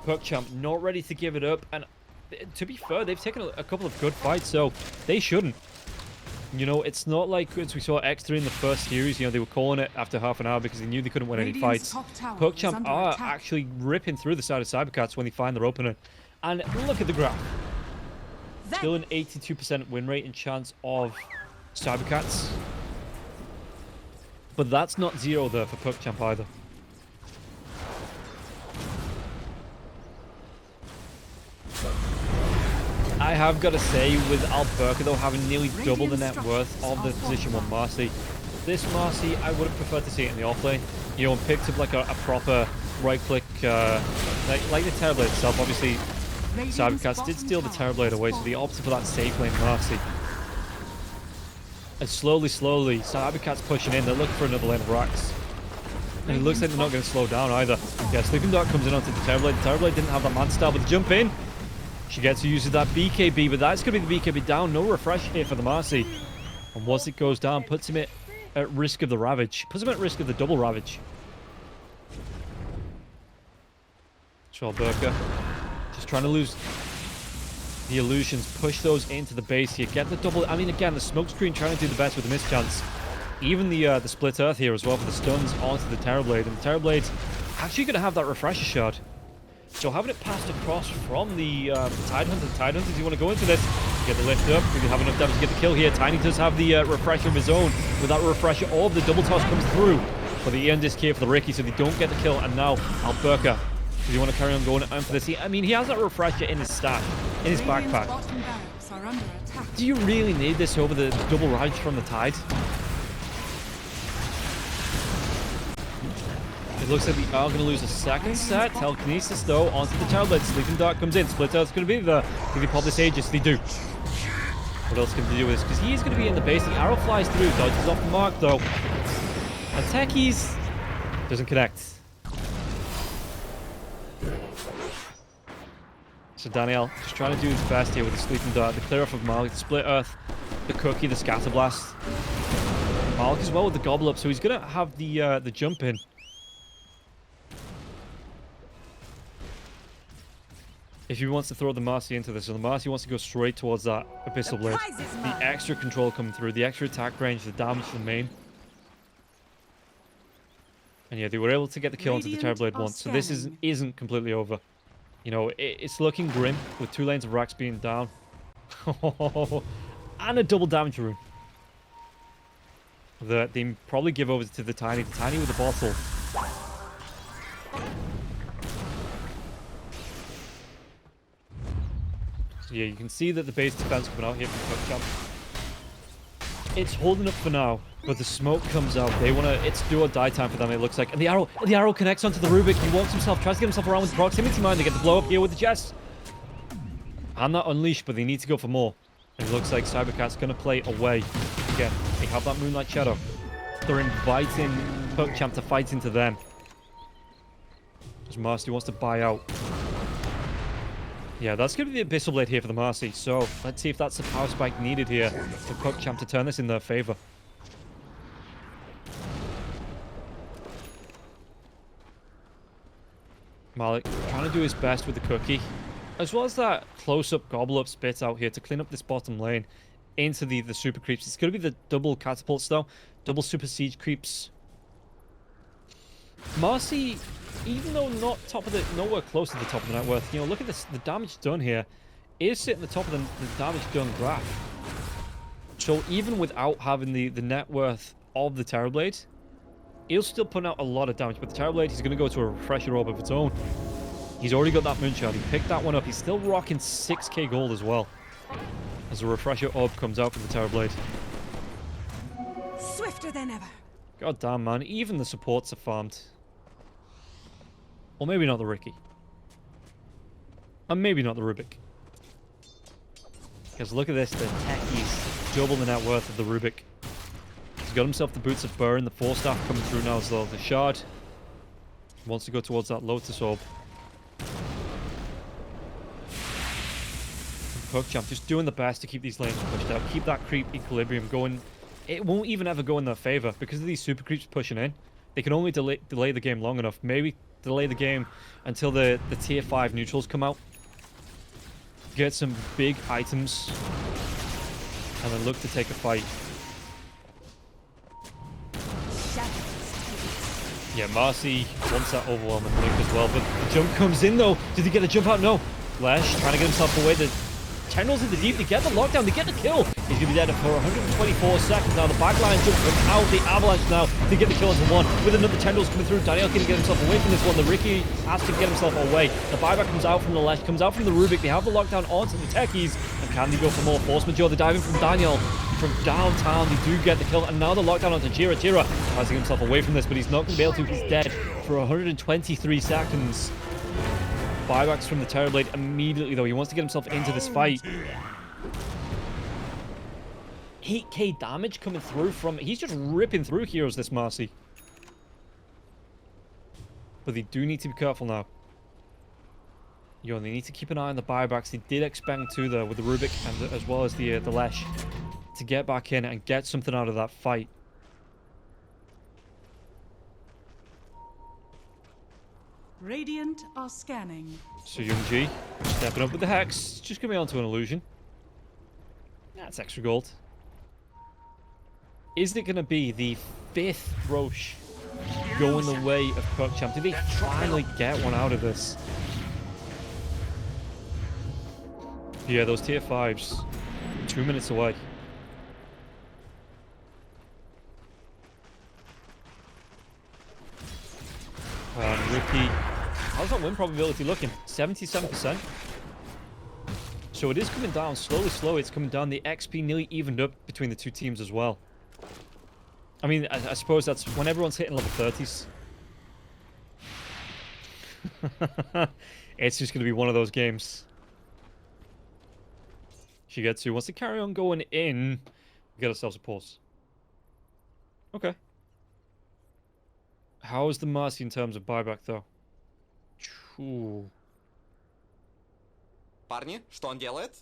[SPEAKER 1] PuckChamp not ready to give it up. And to be fair, they've taken a couple of good fights, so they shouldn't. You know, it's not like as we saw X3 in the first series, you know, they were calling it after half an hour because they knew they couldn't win any
[SPEAKER 2] Radiant's
[SPEAKER 1] fights.
[SPEAKER 2] top tower is
[SPEAKER 1] PuckChamp
[SPEAKER 2] under
[SPEAKER 1] are
[SPEAKER 2] attack.
[SPEAKER 1] actually ripping through the side of cybercats when they find their opener. And look at the graph. Still an 82% win rate and chance of cybercats. But that's not zero there for PuckChamp either. I have got to say, with Alberca though having nearly double the net worth of the position 1 Marcy, this Marcy I would have preferred to see it in the offlane. You know, and picked up like a proper right click, like the Terrorblade itself. Obviously, cybercats did steal the Terrorblade away, so they opted for that safe lane Marcy. And slowly, cybercats pushing in. They're looking for another lane of racks. And it looks like they're not going to slow down either. Yeah, Sleeping Dart comes in onto the Terrorblade. The Terrorblade didn't have that man style, but the jump in. She gets to use that BKB, but that's going to be the BKB down. No refresh here for the Marcy. And once it goes down, puts him at risk of the Ravage. Puts him at risk of the double Ravage. So Alberca just trying to lose the illusions. Push those into the base here. Get the double. I mean, again, the smoke screen trying to do the best with the mischance. Even the split earth here as well for the stuns onto the Terrorblade. And the Terrorblade's actually going to have that refresher shard. So having it passed across from the Tidehunter, do you want to go into this? Get the lift up. We have enough damage to get the kill here. Tiny does have the refresher of his own. With that refresher, all of the double toss comes through. But the Ian disc here for the Ricky, so they don't get the kill. And now Alberca, do you want to carry on going in for this? I mean, he has that refresher in his stash, in his
[SPEAKER 2] Radiant's
[SPEAKER 1] backpack.
[SPEAKER 2] bottom barracks are under attack.
[SPEAKER 1] Do you really need this over the double rise from the Tide? It looks like we are going to lose a second set. Telekinesis, though, onto the Terrorblade. Sleeping Dart comes in. Split Earth's going to be there. Can they pop this Aegis? They do. What else can they do with this? Because he's going to be in the base. The arrow flies through. Dodges off the mark, though. And Techies doesn't connect. So Daniel just trying to do his best here with the Sleeping Dart. The clear off of Malik, the Split Earth, the Cookie, the Scatter Blast. Malik as well with the Gobble Up. So he's going to have the jump in. If he wants to throw the Marcy into this, and the Marcy wants to go straight towards that Abyssal Blade. The extra control coming through, the extra attack range, the damage to the main. And yeah, they were able to get the kill onto the Terrorblade once, so this isn't completely over. You know, it's looking grim with 2 lanes of racks being down. And a double damage rune. They probably give over to the Tiny with the bottle. So yeah, you can see that the base defense coming out here from PuckChamp. It's holding up for now, but the smoke comes out. They want to. It's do or die time for them. It looks like, and the arrow connects onto the Rubik. He walks himself, tries to get himself around with the proximity mine. They get the blow up here with the Jess, and that unleashed, but they need to go for more. And it looks like Cybercat's going to play away again. They have that Moonlight Shadow. They're inviting PuckChamp to fight into them. As Marcy wants to buy out. Yeah, that's going to be the Abyssal Blade here for the Marcy. So let's see if that's the power spike needed here for PuckChamp to turn this in their favor. Malik trying to do his best with the Cookie. As well as that close-up gobble-up spit out here to clean up this bottom lane into the super creeps. It's going to be the double catapults though. Double super siege creeps. Marcy, even though not nowhere close to the top of the net worth, you know, look at this, the damage done here is sitting at the top of the damage done graph. So even without having the net worth of the Terrorblade, he'll still put out a lot of damage. But the Terrorblade, he's going to go to a refresher orb of its own. He's already got that Moonshard. He picked that one up. He's still rocking 6k gold as well. As a refresher orb comes out for the Terrorblade.
[SPEAKER 5] Swifter than ever.
[SPEAKER 1] God damn, man. Even the supports are farmed. Or maybe not the Ricky. And maybe not the Rubik. Because look at this, the techies, double the net worth of the Rubik. He's got himself the Boots of Burn, the 4-staff coming through now as well. The Shard wants to go towards that Lotus Orb. PuckChamp just doing the best to keep these lanes pushed out, keep that creep equilibrium going. It won't even ever go in their favor because of these super creeps pushing in. They can only delay the game long enough. Maybe delay the game until the tier 5 neutrals come out. Get some big items. And then look to take a fight. Yeah, Marcy wants that overwhelming blink as well. But the jump comes in though. Did he get a jump out? No. Lesh trying to get himself away. The Tendrils in the deep. They get the lockdown. They get the kill. He's going to be dead for 124 seconds now. The backline jumps out. The Avalanche now to get the kill into one. With another Tendrils coming through. Daniel can get himself away from this one. The Ricky has to get himself away. The buyback comes out from the Lesh. Comes out from the Rubik. They have the lockdown onto the Techies. And can they go for more force majeure? They're diving from Daniel. From downtown, they do get the kill. And now the lockdown onto Jira. Jira tries to get himself away from this. But he's not going to be able to. He's dead for 123 seconds. Buybacks from the Terrorblade immediately, though. He wants to get himself into this fight. 8k damage coming through from... He's just ripping through heroes, this Marcy. But they do need to be careful now. They need to keep an eye on the buybacks. They did expand too, though, with the Rubik and as well as the Lesh to get back in and get something out of that fight.
[SPEAKER 2] Radiant are scanning.
[SPEAKER 1] So Young-G stepping up with the Hex. Just going to be onto an illusion. That's extra gold. Is it going to be the 5th Roche going the way of PuckChamp? Did they finally get one out of this? Yeah, those tier 5s. 2 minutes away. Ricky, how's that win probability looking? 77%. So it is coming down slowly. It's coming down. The XP nearly evened up between the two teams as well. I mean, I suppose that's when everyone's hitting level 30s. It's just going to be one of those games. Shigetsu wants to carry on going in. We get ourselves a pause. Okay. How is the Marcy in terms of buyback, though? Ooh.
[SPEAKER 6] Парни, что он делает?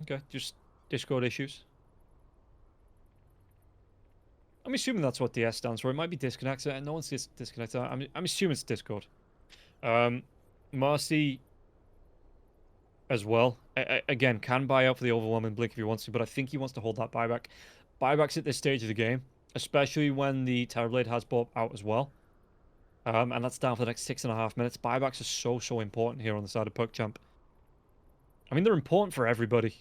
[SPEAKER 1] Okay, just Discord issues. I'm assuming that's what DS stands for. It might be disconnected, and no one's disconnected. I'm assuming it's Discord. Marcy as well. Again, can buy out for the overwhelming blink if he wants to, but I think he wants to hold that buyback. Buybacks at this stage of the game, especially when the Terrorblade has bought out as well. And that's down for the next 6.5 minutes. Buybacks are so important here on the side of PuckChamp. I mean, they're important for everybody.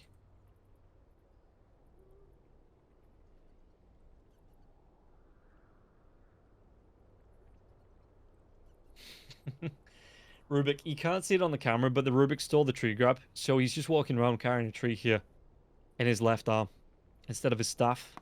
[SPEAKER 1] Rubik, you can't see it on the camera, but the Rubik stole the tree grab. So he's just walking around carrying a tree here in his left arm instead of his staff.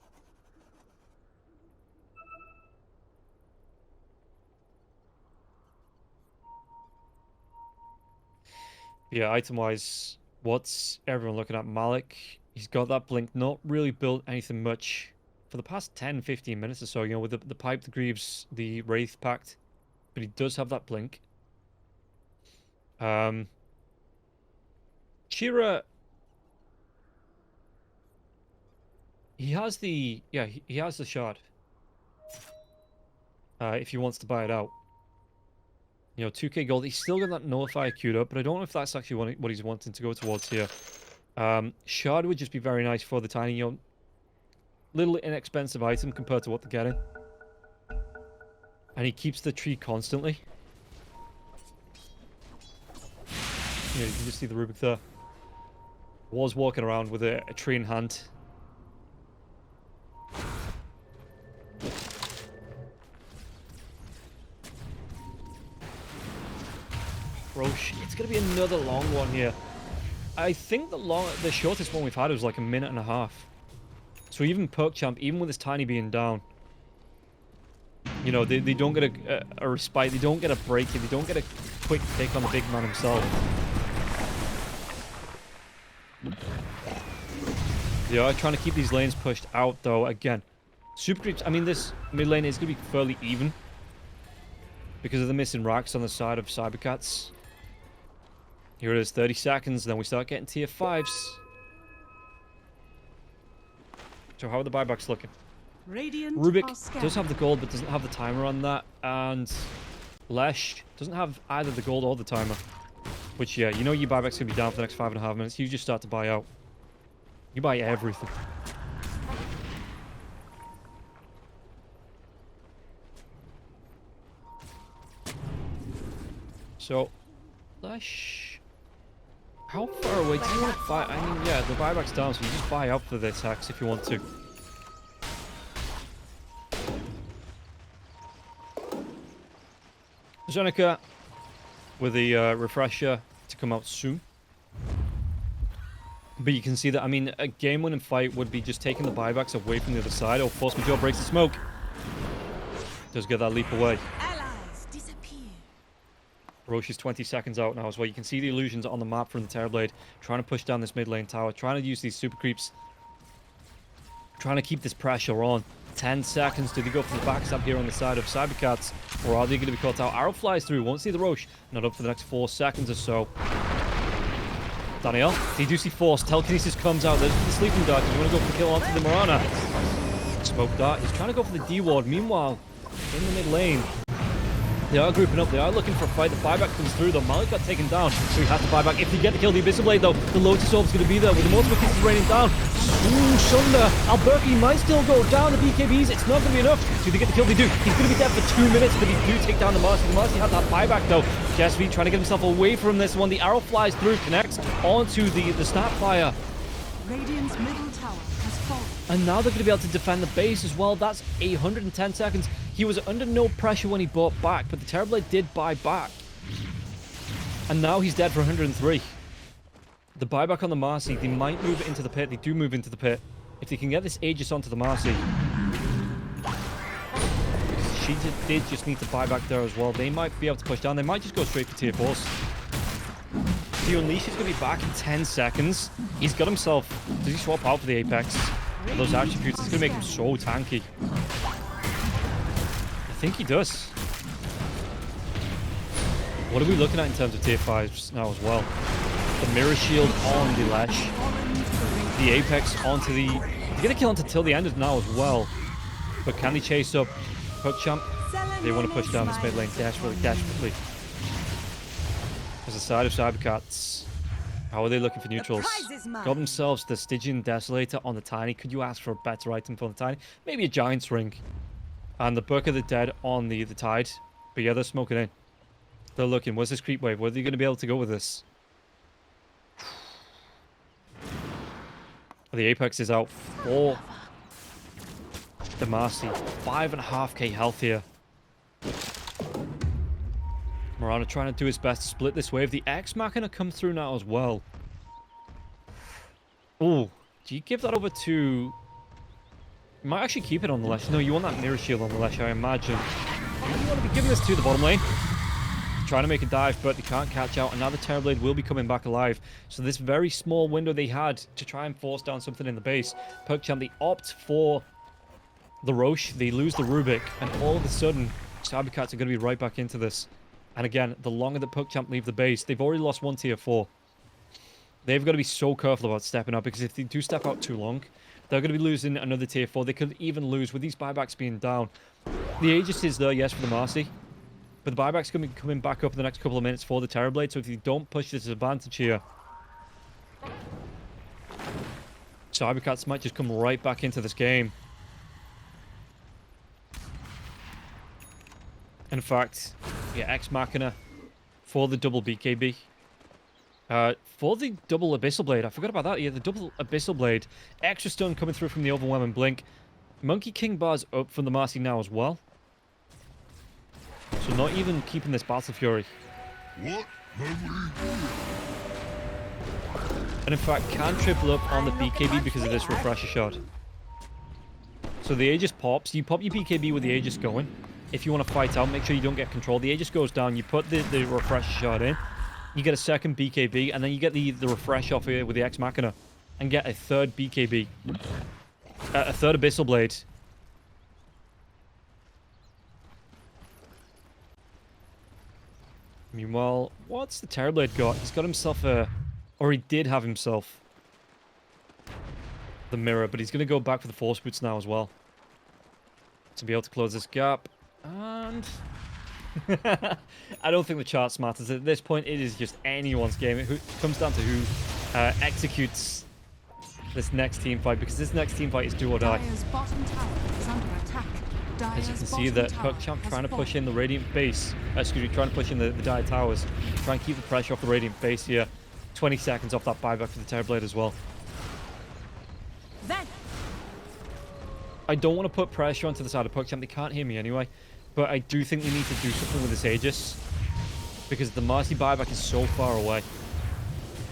[SPEAKER 1] Yeah, item-wise, what's everyone looking at? Malik, he's got that blink, not really built anything much for the past 10-15 minutes or so, you know, with the pipe, the Greaves, the Wraith Pact. But he does have that blink. Chira, he has the, yeah, he has the shard. If he wants to buy it out. You know, 2k gold. He's still got that Nullifier queued up, but I don't know if that's actually what he's wanting to go towards here. Shard would just be very nice for the tiny, you know, little inexpensive item compared to what they're getting. And he keeps the tree constantly. Yeah, you can just see the Rubik there. Was walking around with a tree in hand. Roche, it's going to be another long one here. I think the shortest one we've had was like 1.5 minutes. So even PuckChamp, even with his tiny being down, you know, they don't get a respite, they don't get a break, they don't get a quick pick on the big man himself. They are trying to keep these lanes pushed out, though. Again, super creeps. I mean, this mid lane is going to be fairly even because of the missing racks on the side of cybercats. Here it is, 30 seconds, then we start getting tier 5s. So how are the buybacks looking?
[SPEAKER 2] Radiant
[SPEAKER 1] Rubik
[SPEAKER 2] are scanning.
[SPEAKER 1] does have the gold, but doesn't have the timer on that. And Lesh doesn't have either the gold or the timer. Which, yeah, you know your buyback's going to be down for the next 5.5 minutes. You just start to buy out. You buy everything. So, Lesh... How far away do you want to buy? I mean, yeah, the buyback's down, so you just buy up for this hacks if you want to. Zeneca with the refresher to come out soon. But you can see that, I mean, a game-winning fight would be just taking the buybacks away from the other side. Oh, Force Majeure breaks the smoke. Does get that leap away.
[SPEAKER 5] Allies disappear.
[SPEAKER 1] Roche is 20 seconds out now as well. You can see the illusions on the map from the Terrorblade. Trying to push down this mid lane tower. Trying to use these super creeps. Trying to keep this pressure on. 10 seconds. Do they go for the backstab here on the side of Cybercats? Or are they going to be caught out? Arrow flies through. Won't see the Roche. Not up for the next 4 seconds or so. Daniel, they do see Force. Telekinesis comes out. There's the sleeping dart. You want to go for the kill onto the Mirana. Smoke dart. He's trying to go for the D-ward. Meanwhile, in the mid lane, they are grouping up. They are looking for a fight. The buyback comes through, though. Malik got taken down, so he has to buy back. If they get the kill, the Abyssal Blade, though, the Lotus Orb's going to be there with the multiple kisses raining down. Ooh, Sunder. Alberti might still go down. The BKBs, it's not going to be enough. Do they get the kill? They do. He's going to be dead for 2 minutes, but they do take down the Marcy. The Marcy had that buyback, though. Jesvi trying to get himself away from this one. The arrow flies through, connects onto the Snapfire.
[SPEAKER 2] Radiant's middle tower has fallen.
[SPEAKER 1] And now they're going to be able to defend the base as well. That's 110 seconds. He was under no pressure when he bought back, but the Terrorblade did buy back. And now he's dead for 103. The buyback on the Marcy, they might move it into the pit. They do move into the pit. If they can get this Aegis onto the Marcy. She did just need to buy back there as well. They might be able to push down. They might just go straight for tier 4s. The Unleash is going to be back in 10 seconds. He's got himself... Does he swap out for the Apex? Those attributes, it's going to make him so tanky. I think he does. What are we looking at in terms of tier 5s now as well? The Mirror Shield on the Lash. The Apex onto the... They get a kill onto till the end now as well. But can they chase up PuckChamp? They want to push down this mid lane desperately. There's a side of Cybercats. How are they looking for neutrals? Got themselves the Stygian Desolator on the Tiny. Could you ask for a better item for the Tiny? Maybe a Giant's Ring. And the Book of the Dead on the Tide. But yeah, they're smoking in. They're looking. Where's this creep wave? Where are they going to be able to go with this? The Apex is out for the Marcy. 5.5k health here. Mirana trying to do his best to split this wave. The X Machina come through now as well. Oh, do you give that over to... You might actually keep it on the Lesh. No, you want that Mirror Shield on the Lesh, I imagine. You want to be giving this to the bottom lane. Trying to make a dive, but they can't catch out. And now the Terrorblade will be coming back alive. So this very small window they had to try and force down something in the base. PuckChamp, they opt for the Roche. They lose the Rubik. And all of a sudden, Cybercats are going to be right back into this. And again, the longer that PuckChamp leave the base, they've already lost one tier 4. They've got to be so careful about stepping up, because if they do step out too long, they're going to be losing another tier 4. They could even lose with these buybacks being down. The Aegis is there, yes, for the Marcy. But the buyback's going to be coming back up in the next couple of minutes for the Terrorblade. So if you don't push this advantage here, Cybercats might just come right back into this game. In fact, yeah, Ex Machina for the double BKB. For the double Abyssal Blade. I forgot about that. Yeah, the double Abyssal Blade. Extra stun coming through from the Overwhelming Blink. Monkey King bars up from the Marcy now as well. So not even keeping this Battle Fury.
[SPEAKER 3] What have we done?
[SPEAKER 1] And in fact, can triple up on the BKB because of this Refresher Shot. So the Aegis pops. You pop your BKB with the Aegis going. If you want to fight out, make sure you don't get control. The Aegis goes down. You put the Refresher Shot in. You get a second BKB, and then you get the refresh off here with the Ex Machina. and get a third BKB. A third Abyssal Blade. Meanwhile, what's the Terrorblade got? He's got himself a... Or he did have himself the mirror, but he's going to go back for the Force Boots now as well. To be able to close this gap. And... I don't think the charts matters. At this point, it is just anyone's game. It comes down to who executes this next team fight, because this next team fight is do or die.
[SPEAKER 2] Dire's bottom tower is under attack.
[SPEAKER 1] As you
[SPEAKER 2] Dire's
[SPEAKER 1] can see that
[SPEAKER 2] bottom
[SPEAKER 1] PuckChamp
[SPEAKER 2] tower
[SPEAKER 1] trying to
[SPEAKER 2] has
[SPEAKER 1] push in the
[SPEAKER 2] fallen.
[SPEAKER 1] Radiant base. Excuse me, trying to push in the Dire towers. Try and keep the pressure off the Radiant base here. 20 seconds off that buyback for the Terrorblade as well.
[SPEAKER 5] Then
[SPEAKER 1] I don't want to put pressure onto the side of PuckChamp. They can't hear me anyway. But I do think we need to do something with this Aegis, because the Marcy buyback is so far away.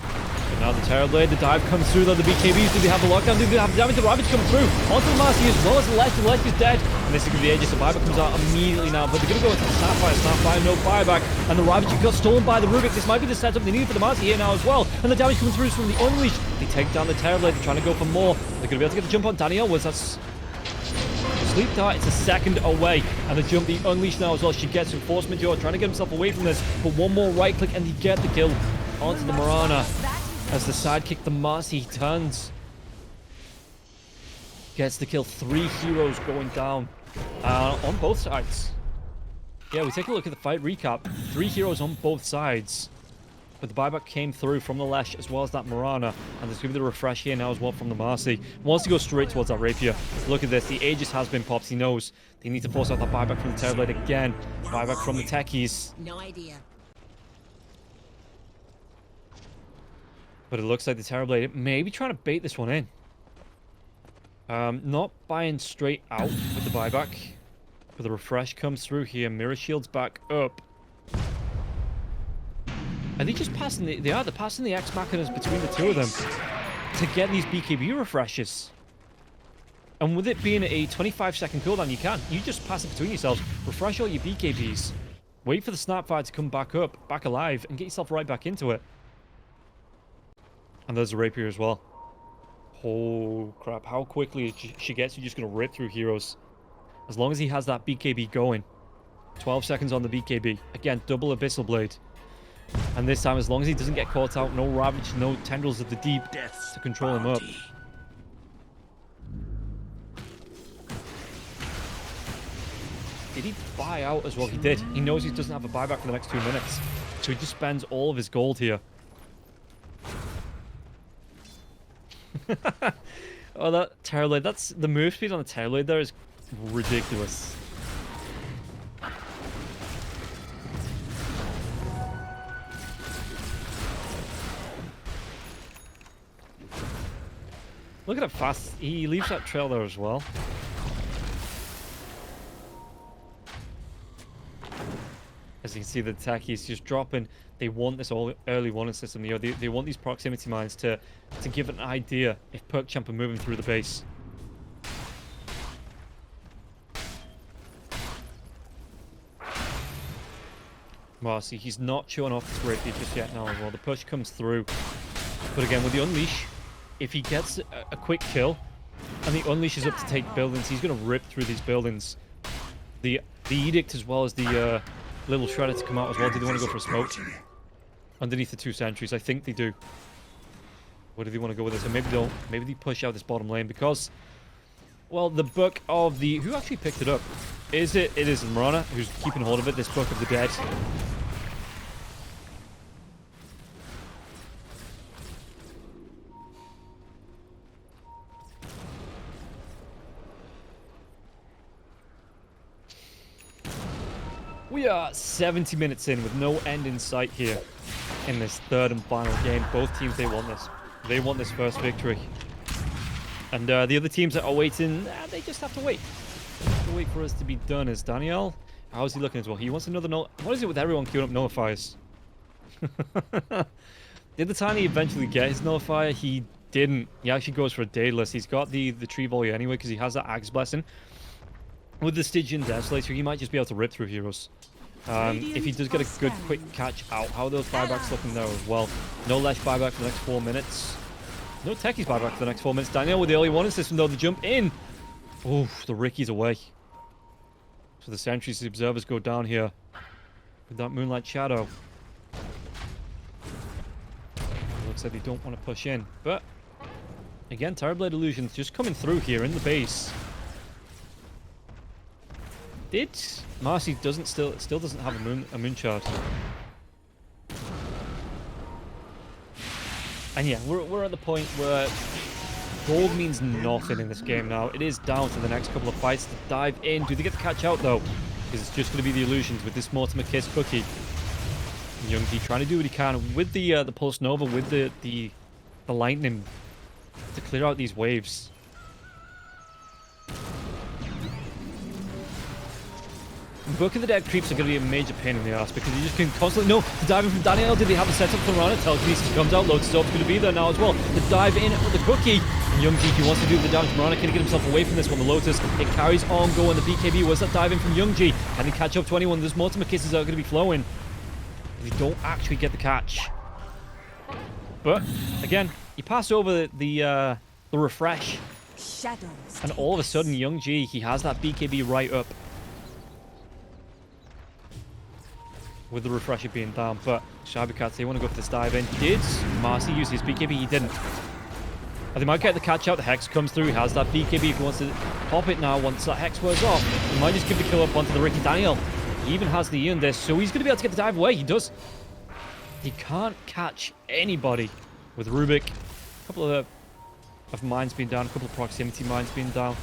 [SPEAKER 1] But now the Terrorblade, the dive comes through though. The BKBs, do they have the lockdown? Do they have the damage? The Ravage coming through onto the Marcy as well as the Ledge. The Ledge is dead. And this is going to be the Aegis. The buyback comes out immediately now, but they're going to go into the Snapfire. Snapfire, no buyback. And the Ravage got stolen by the Rubik. This might be the setup they need for the Marcy here now as well. And the damage coming through is from the Unleash. They take down the Terrorblade. They're trying to go for more. They're going to be able to get the jump on Danielle. Was that's... Sleep Dart, it's a second away, and the jump, the Unleash now as well. She gets Enforcement Jaw, trying to get himself away from this, but one more right click and they get the kill onto the Marana. As the sidekick, the Marcy, turns. Gets the kill. 3 heroes going down on both sides. Yeah, we take a look at the fight recap. 3 heroes on both sides. But the buyback came through from the Lesh as well as that Marana. And there's going to be the refresh here now as well from the Marcy. Wants to go straight towards that Rapier. Look at this. The Aegis has been popped. He knows they need to force out that buyback from the Terrorblade again. Buyback from the Techies.
[SPEAKER 5] no idea.
[SPEAKER 1] But it looks like the Terrorblade may be trying to bait this one in. Not buying straight out with the buyback. But the refresh comes through here. Mirror Shield's back up. Are they just passing the... They're passing the X-Machinas between the two of them to get these BKB refreshes. And with it being a 25-second cooldown, you just pass it between yourselves. Refresh all your BKBs. Wait for the Snapfire to come back up, back alive, and get yourself right back into it. And there's a Rapier as well. Oh, crap. How quickly she gets, you're just going to rip through heroes. As long as he has that BKB going. 12 seconds on the BKB. Again, double Abyssal Blade. And this time, as long as he doesn't get caught out, no Ravage, no Tendrils of the Deep to control him up. Did he buy out as well? He did. He knows he doesn't have a buyback for the next 2 minutes. So he just spends all of his gold here. Oh, that Terrorblade. That's the move speed on the Terrorblade there is ridiculous. Look at how fast he leaves that trail there as well. As you can see, the Techies just dropping. They want this early warning system. You know, they want these proximity mines to give an idea if PuckChamp are moving through the base. Marcy, he's not showing off his Rapier just yet now as well. The push comes through. But again, with the Unleash, if he gets a quick kill and the Unleash is up to take buildings, he's going to rip through these buildings. The Edict as well as the little Shredder to come out as well. Do they want to go for a smoke? Underneath the 2 sentries, I think they do. Where do they want to go with this? Or maybe they don't. Maybe they push out this bottom lane because, well, the book of the... Who actually picked it up? Is it? It is Marana who's keeping hold of it, this Book of the Dead. We are 70 minutes in with no end in sight here in this third and final game. Both teams, they want this. They want this first victory. And the other teams that are waiting, they just have to wait. They have to wait for us to be done. As Daniel, how's he looking as well? He wants another no. What is it with everyone queuing up nullifiers? Did the Tiny eventually get his nullifier? He didn't. He actually goes for a daedalus. He's got the tree volley anyway because he has that Axe Blessing. With the Stygian Desolator, he might just be able to rip through heroes. If he does get a good quick catch out, how are those buybacks looking there as well? No Lesh buyback for the next 4 minutes. No techies back for the next 4 minutes. Daniel with the early warning system, though. The jump in. Oof, the Ricky's away. So the sentries, the observers go down here with that Moonlight Shadow. It looks like they don't want to push in. But, again, Terrorblade Illusions just coming through here in the base. Marcy still doesn't have a moon shard. And yeah, we're at the point where gold means nothing in this game now. It is down to the next couple of fights to dive in. Do they get the catch out though? Because it's just going to be the illusions with this Mortimer Kiss cookie. Youngie trying to do what he can with the Pulse Nova, with the lightning to clear out these waves. Book of the Dead creeps are going to be a major pain in the ass because you just can constantly... No, the diving from Daniel. Did they have a setup for Mirana? Telekinesis comes out. Lotus Orb's going to be there now as well. The dive in with the cookie. Youngie, he wants to do the damage. Mirana can get himself away from this one. The Lotus, it carries on going. The BKB, where's that dive in from Youngie? Can he catch up to anyone? There's Mortimer Kisses that are going to be flowing. They don't actually get the catch. But, again, you pass over the refresh.
[SPEAKER 5] Shadows.
[SPEAKER 1] And all of a sudden, Youngie, he has that BKB right up. With the refresher being down, but cybercats, they want to go for this dive in. Did Marcy use his BKB? He didn't. And they might get the catch out. The Hex comes through. He has that BKB if he wants to pop it now. Once that Hex wears off, he might just give the kill up onto the Ricky Daniel. He even has the E on this, so he's going to be able to get the dive away. He does. He can't catch anybody with Rubik. A couple of mines being down, a couple of proximity mines being down.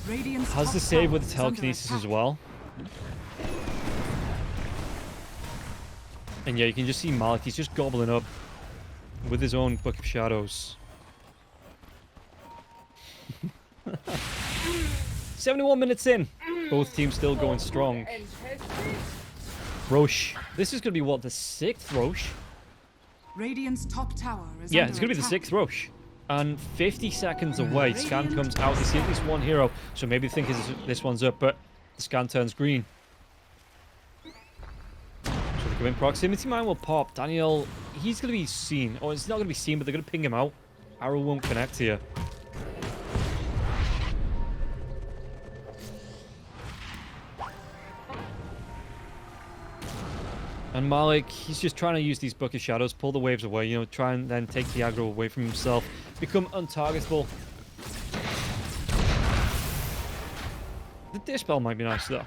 [SPEAKER 2] Radiant's
[SPEAKER 1] Has
[SPEAKER 2] top
[SPEAKER 1] the save
[SPEAKER 2] tower
[SPEAKER 1] with the
[SPEAKER 2] is under
[SPEAKER 1] telekinesis
[SPEAKER 2] attack.
[SPEAKER 1] as well. And yeah, you can just see Malik, he's just gobbling up with his own Book of Shadows. 71 minutes in. Both teams still going strong. Roche. This is going to be, what, the 6th Roche?
[SPEAKER 2] Radiant's top tower is
[SPEAKER 1] Yeah,
[SPEAKER 2] under
[SPEAKER 1] it's going to be the
[SPEAKER 2] attack.
[SPEAKER 1] 6th Roche. And 50 seconds away. Scan comes out. They see at least one hero. So maybe they think this one's up, but the scan turns green. So they come in. Proximity mine will pop. Daniel, he's going to be seen. Oh, it's not going to be seen, but they're going to ping him out. Arrow won't connect here. And Malik, he's just trying to use these Book of Shadows, pull the waves away, you know, try and then take the aggro away from himself, become untargetable. The Dispel might be nice, though.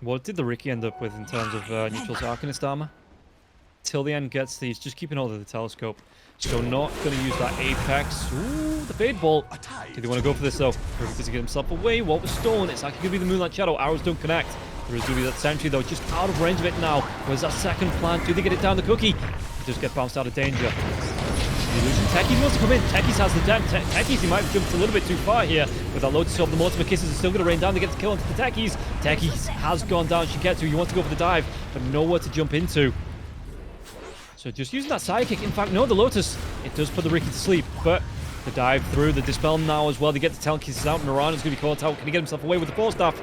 [SPEAKER 1] What did the Ricky end up with in terms of Neutral's Arcanist armor? Till the end gets these, just keeping hold of the telescope. So not going to use that Apex. Ooh, the Fade Bolt. Do they want to go for this, though? Perfect to get himself away. What was stolen? It's actually going to be the Moonlight Shadow. Arrows don't connect. There is going to be that sentry, though, just out of range of it now. Where's that second plant? Do they get it down the cookie? They just get bounced out of danger. The illusion. Techies wants to come in. Techies has the deck. Techies, he might have jumped a little bit too far here. With that Lotus Orb, the Mortimer Kisses are still going to rain down. They get the kill onto the Techies. Techies has gone down. Shigetsu, you want to go for the dive, but nowhere to jump into. So just using that sidekick. In fact, no, the Lotus, it does put the Ricky to sleep, but the dive through, the Dispel now as well. They get the Telekinesis out. Mirana's going to be caught out. Can he get himself away with the Force Staff?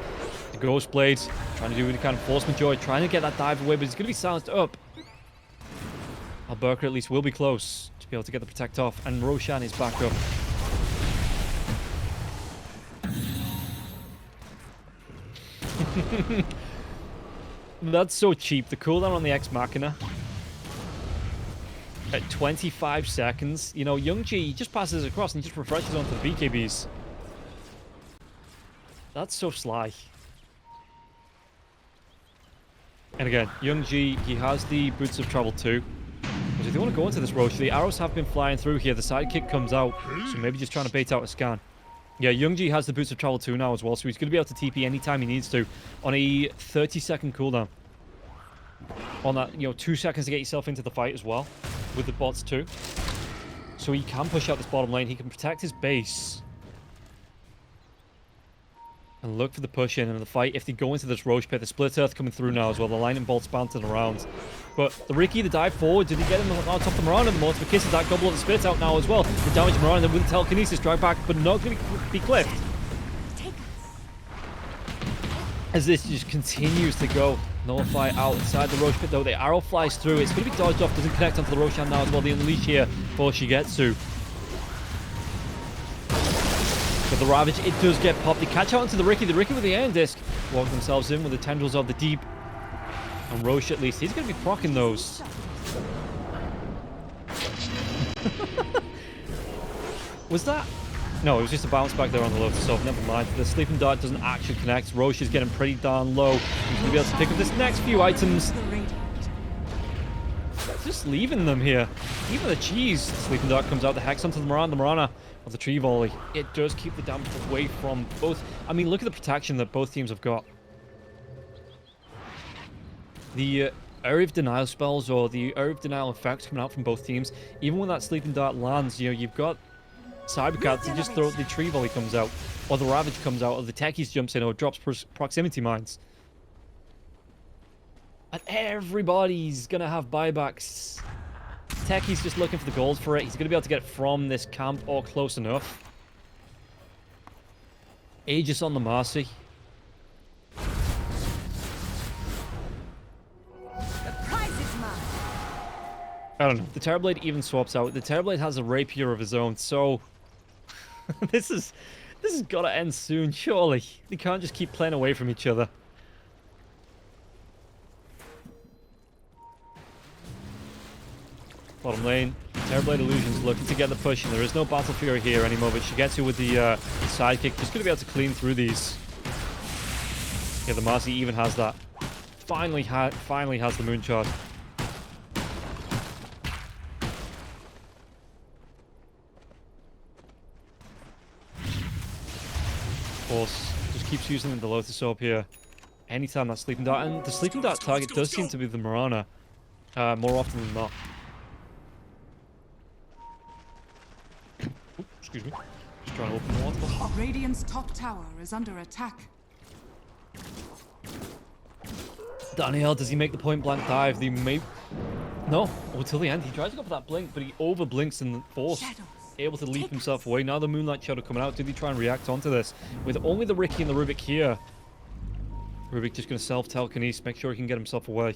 [SPEAKER 1] The Ghost Blades, trying to do any kind of Forceman Joy, trying to get that dive away, but he's going to be silenced up. Alberca at least will be close to be able to get the Protect off, and Roshan is back up. That's so cheap. The cooldown on the Ex Machina at 25 seconds. You know, Youngie just passes across and just refreshes onto the BKBs. That's so sly. And again, Youngie, he has the Boots of Travel too. But if they want to go into this Roche, the arrows have been flying through here. The sidekick comes out, so maybe just trying to bait out a scan. Yeah, Youngie has the Boots of Travel 2 now as well, so he's going to be able to TP anytime he needs to on a 30-second cooldown. On that, you know, 2 seconds to get yourself into the fight as well with the bots too. So he can push out this bottom lane. He can protect his base and look for the push in and the fight. If they go into this Roche pit, the Split Earth coming through now as well. The lightning bolts bouncing around. But the Ricky, the dive forward, did he get him on top of the Mirana? The Mortimer Kisses, that gobble of the Spit out now as well. The damage Mirana with the telekinesis, drive back, but not going to be clipped.
[SPEAKER 5] Take us.
[SPEAKER 1] as this just continues to go. Nullify outside the Roche pit though. The arrow flies through. It's going to be dodged off. Doesn't connect onto the Roshan now as well. The unleash here for Shigetsu. But the Ravage, it does get popped. They catch out into the Ricky. The Ricky with the Iron Disc walk themselves in with the Tendrils of the Deep. And Roche at least, he's going to be proccing those. Was that? No, it was just a bounce back there on the Lotus Orb. Never mind. The Sleeping Dart doesn't actually connect. Roche is getting pretty darn low. He's going to be able to pick up this next few items. Just leaving them here. Even the cheese. The Sleeping Dart comes out. The Hex onto the Marana of the Tree Volley. It does keep the damage away from both. I mean, look at the protection that both teams have got. The Area of Denial spells or the Area of Denial effects coming out from both teams. Even when that Sleeping Dart lands, you know, you've got cybercats, you just throw the Tree Volley comes out, or the Ravage comes out, or the Techies jumps in, or drops proximity mines. And everybody's gonna have buybacks. Techies just looking for the gold for it. He's gonna be able to get it from this camp or close enough. Aegis on the Marcy. I don't know. The Terrorblade even swaps out. The Terrorblade has a rapier of his own, so this has got to end soon, surely. They can't just keep playing away from each other. Bottom lane, Terrorblade Illusions looking to get the push, and there is no Battle Fury here anymore, but Shigetsu with the sidekick just going to be able to clean through these. Yeah, the Marcy even has that. Finally has the Moon Charge. Course, just keeps using the Lotus Orb here anytime that Sleeping Dart, and the Sleeping Dart target does seem to be the Marana more often than not. Ooh, excuse me, just trying to open the water.
[SPEAKER 2] Radiant's top tower is under attack.
[SPEAKER 1] Daniel, does he make the point blank dive? The no, until the end. He tries to go for that blink, but he over blinks in the force. Able to leap himself away. Now the Moonlight Shadow coming out. Did he try and react onto this? With only the Ricky and the Rubik here. Rubik just going to self-telekinesis, make sure he can get himself away.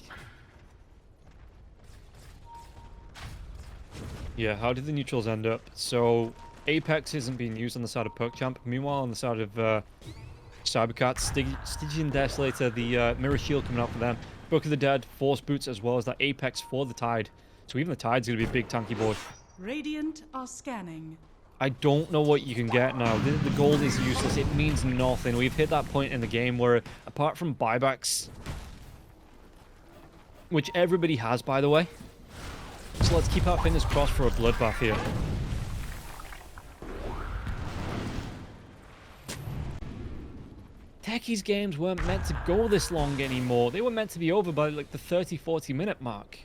[SPEAKER 1] Yeah, how did the neutrals end up? So, Apex isn't being used on the side of PuckChamp. Meanwhile, on the side of cybercats, Stygian Desolator, the Mirror Shield coming out for them. Book of the Dead, Force Boots, as well as that Apex for the Tide. So even the Tide's going to be a big tanky boy.
[SPEAKER 2] Radiant are scanning.
[SPEAKER 1] I don't know what you can get now. The gold is useless. It means nothing. We've hit that point in the game where, apart from buybacks, which everybody has, by the way, so let's keep our fingers crossed for a bloodbath here. Techies games weren't meant to go this long anymore. They were meant to be over by like the 30-40 minute mark.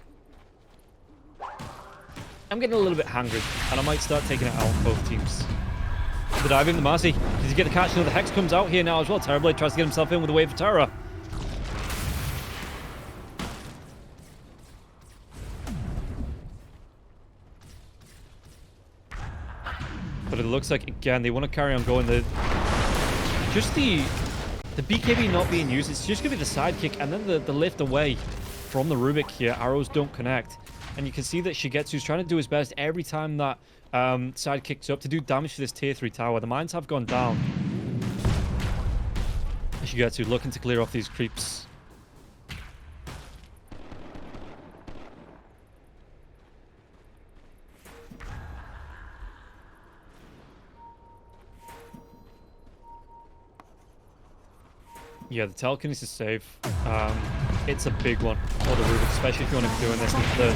[SPEAKER 1] I'm getting a little bit hangry, and I might start taking it out on both teams. The diving, the Marcy. Does he get the catch? No, the Hex comes out here now as well. Terrorblade tries to get himself in with a Wave of Terror. But it looks like, again, they want to carry on going. The BKB not being used, it's just going to be the sidekick, and then the lift away from the Rubik here. Arrows don't connect. And you can see that Shigetsu's trying to do his best every time that side kicks up to do damage to this tier 3 tower. The mines have gone down. Shigetsu looking to clear off these creeps. Yeah, the telekinesis save. It's a big one for the Rubik, especially if you want to be doing this. The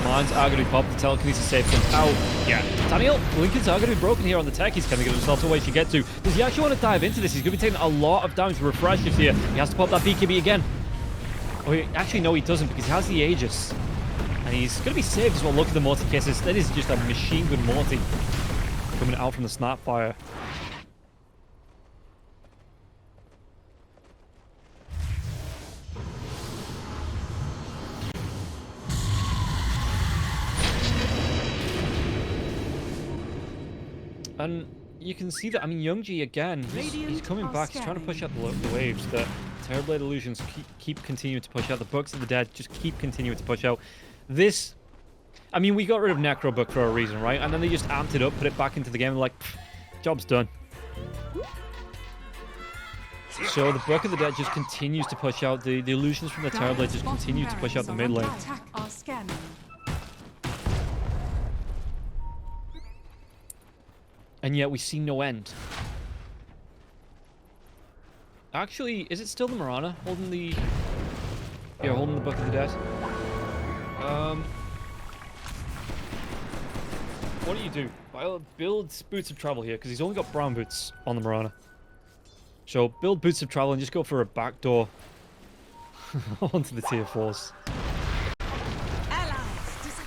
[SPEAKER 1] mines are going to be popped, the telekinesis save comes out. Yeah, Daniel, Lincoln's are going to be broken here on the tech. He's going to get himself to where he should get to. Does he actually want to dive into this? He's going to be taking a lot of damage to refreshes here. He has to pop that BKB again. Oh, actually, no, he doesn't, because he has the Aegis. And he's going to be saved as well. Look at the Morty cases. That is just a machine gun Morty coming out from the Snapfire. And you can see that, I mean, Youngji, again, he's coming back. He's trying to push out the waves that Terrorblade illusions keep continuing to push out. The Books of the Dead just keep continuing to push out. This, I mean, we got rid of Necrobook for a reason, right? And then they just amped it up, put it back into the game, and like, job's done. So the Book of the Dead just continues to push out. The illusions from the Terrorblade just continue to push out the mid lane. And yet we see no end. Actually, is it still the Mirana holding the... Yeah, holding the Book of the Dead? What do? Well, build Boots of Travel here, because he's only got brown boots on the Mirana. So, build Boots of Travel and just go for a backdoor onto the tier 4s.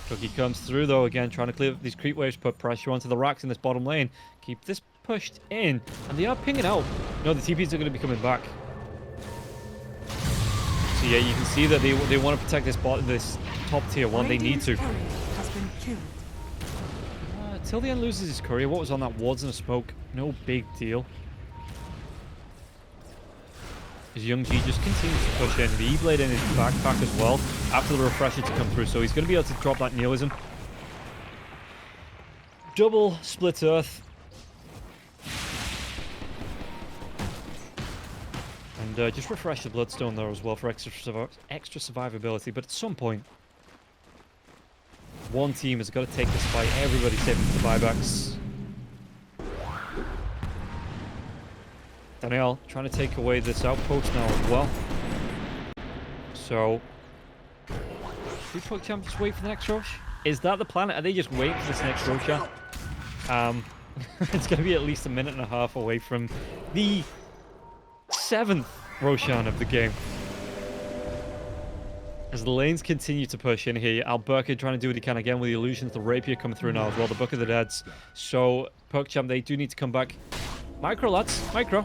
[SPEAKER 1] Cookie comes through, though, again, trying to clear up these creep waves, put pressure onto the racks in this bottom lane. Keep this pushed in, and they are pinging out. No, the TPs are going to be coming back. So, yeah, you can see that they want to protect this top tier 1. They need to. Tillian loses his courier. What was on that? Wards and a smoke. No big deal. As Young G just continues to push in. The E-Blade in his backpack as well after the refresher to come through. So he's going to be able to drop that nihilism. Double Split Earth. And just refresh the Bloodstone there as well for extra survivability. But at some point, one team has got to take this fight. Everybody saving the buybacks. Daniel trying to take away this outpost now as well. So, should PuckChamp just wait for the next rush? Is that the plan? Are they just waiting for this next rush? It's going to be at least a minute and a half away from the 7th Roshan of the game. As the lanes continue to push in here, Alberca trying to do what he can again with the illusions, the rapier coming through now as well, the Book of the Deads. So, PuckChamp, they do need to come back. Micro, lads. Micro.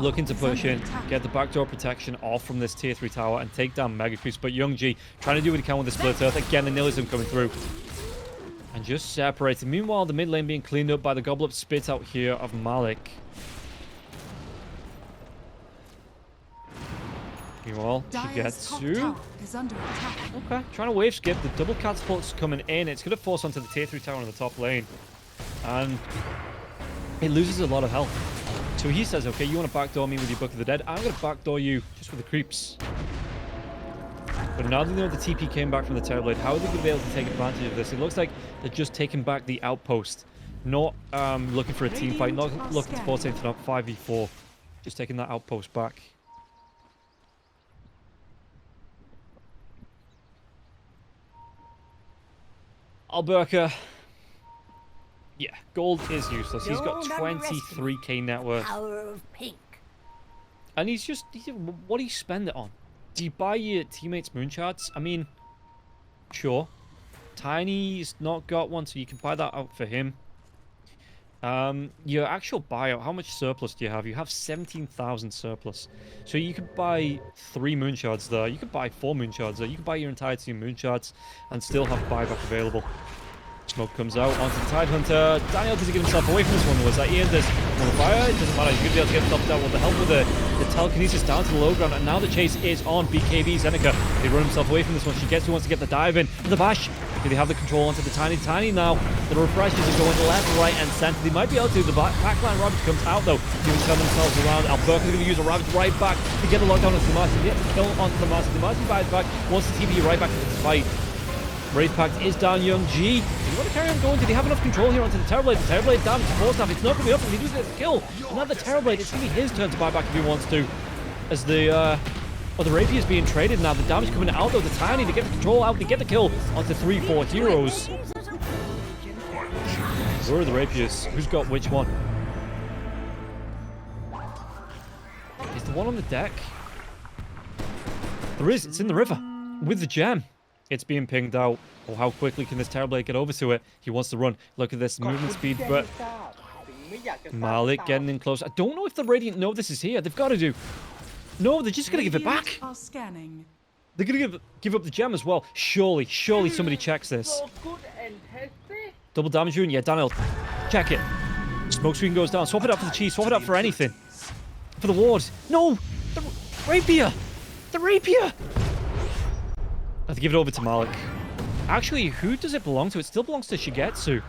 [SPEAKER 1] Looking to push in, get the backdoor protection off from this tier 3 tower and take down Mega Creeps. But Young G trying to do what he can with the Split Earth. Again, the nihilism coming through. And just separated. Meanwhile, the mid lane being cleaned up by the Goblet Spit out here of Malik. Meanwhile, she gets to... Okay, trying to wave skip. The double catapult's coming in. It's going to force onto the tier 3 tower in the top lane. And it loses a lot of health. So he says, okay, you want to backdoor me with your Book of the Dead? I'm going to backdoor you just with the creeps. But now they know the TP came back from the Terrorblade, how are they going to be able to take advantage of this? It looks like they're just taking back the outpost. Not looking for a team fight, not looking to force anything up 5v4. Just taking that outpost back. Alberca. Yeah, gold is useless. He's got 23k net worth. And he's just... what do you spend it on? Do you buy your teammates moon shards? I mean, sure. Tiny's not got one, so you can buy that out for him. Your actual buyout, how much surplus do you have? You have 17,000 surplus. So you could buy 3 moon shards there. You could buy 4 moon shards there. You could buy your entire team moon shards and still have buyback available. Smoke comes out onto the Tidehunter. Daniel, does he get himself away from this one? Was that Ian? There's on the fire. It doesn't matter. He's going to be able to get himself down with the help of the telekinesis down to the low ground. And now the chase is on BKB Zeneca. They run himself away from this one. She gets who wants to get the dive in. The bash. Do they have the control onto the Tiny now? The refreshers are going left, right, and center. They might be able to. The backline Ravage comes out though. They will turn themselves around. Alberca's going to use a Ravage right back to get the lockdown onto the Marcy. They get the kill onto the Marcy. The Marcy buys back. Wants the TP right back into the fight. Wraith Pact is down. Young G. Do you want to carry on going? Did he have enough control here onto the Terrorblade? The Terrorblade down to full staff. It's not going to be up if he doesn't get the kill. And now the Terrorblade, it's going to be his turn to buy back if he wants to. As the Rapier is being traded now. The damage coming out though. The Tiny to get the control out. They get the kill onto 3-4 heroes. Where are the Rapiers? Who's got which one? Is the one on the deck? There is. It's in the river. With the gem. It's being pinged out. Oh, how quickly can this Terrorblade get over to it? He wants to run. Look at this movement speed, but Malik getting in close. I don't know if the Radiant know this is here. They've got to do. No, they're just going to give it back. They're going to give up the gem as well. Surely somebody checks this. Double damage rune. Yeah, Daniel, check it. Smoke screen goes down. Swap it out for the cheese. Swap it out for anything. for the ward. No! The rapier! The rapier! I have to give it over to Malik. Actually, who does it belong to? It still belongs to Shigetsu.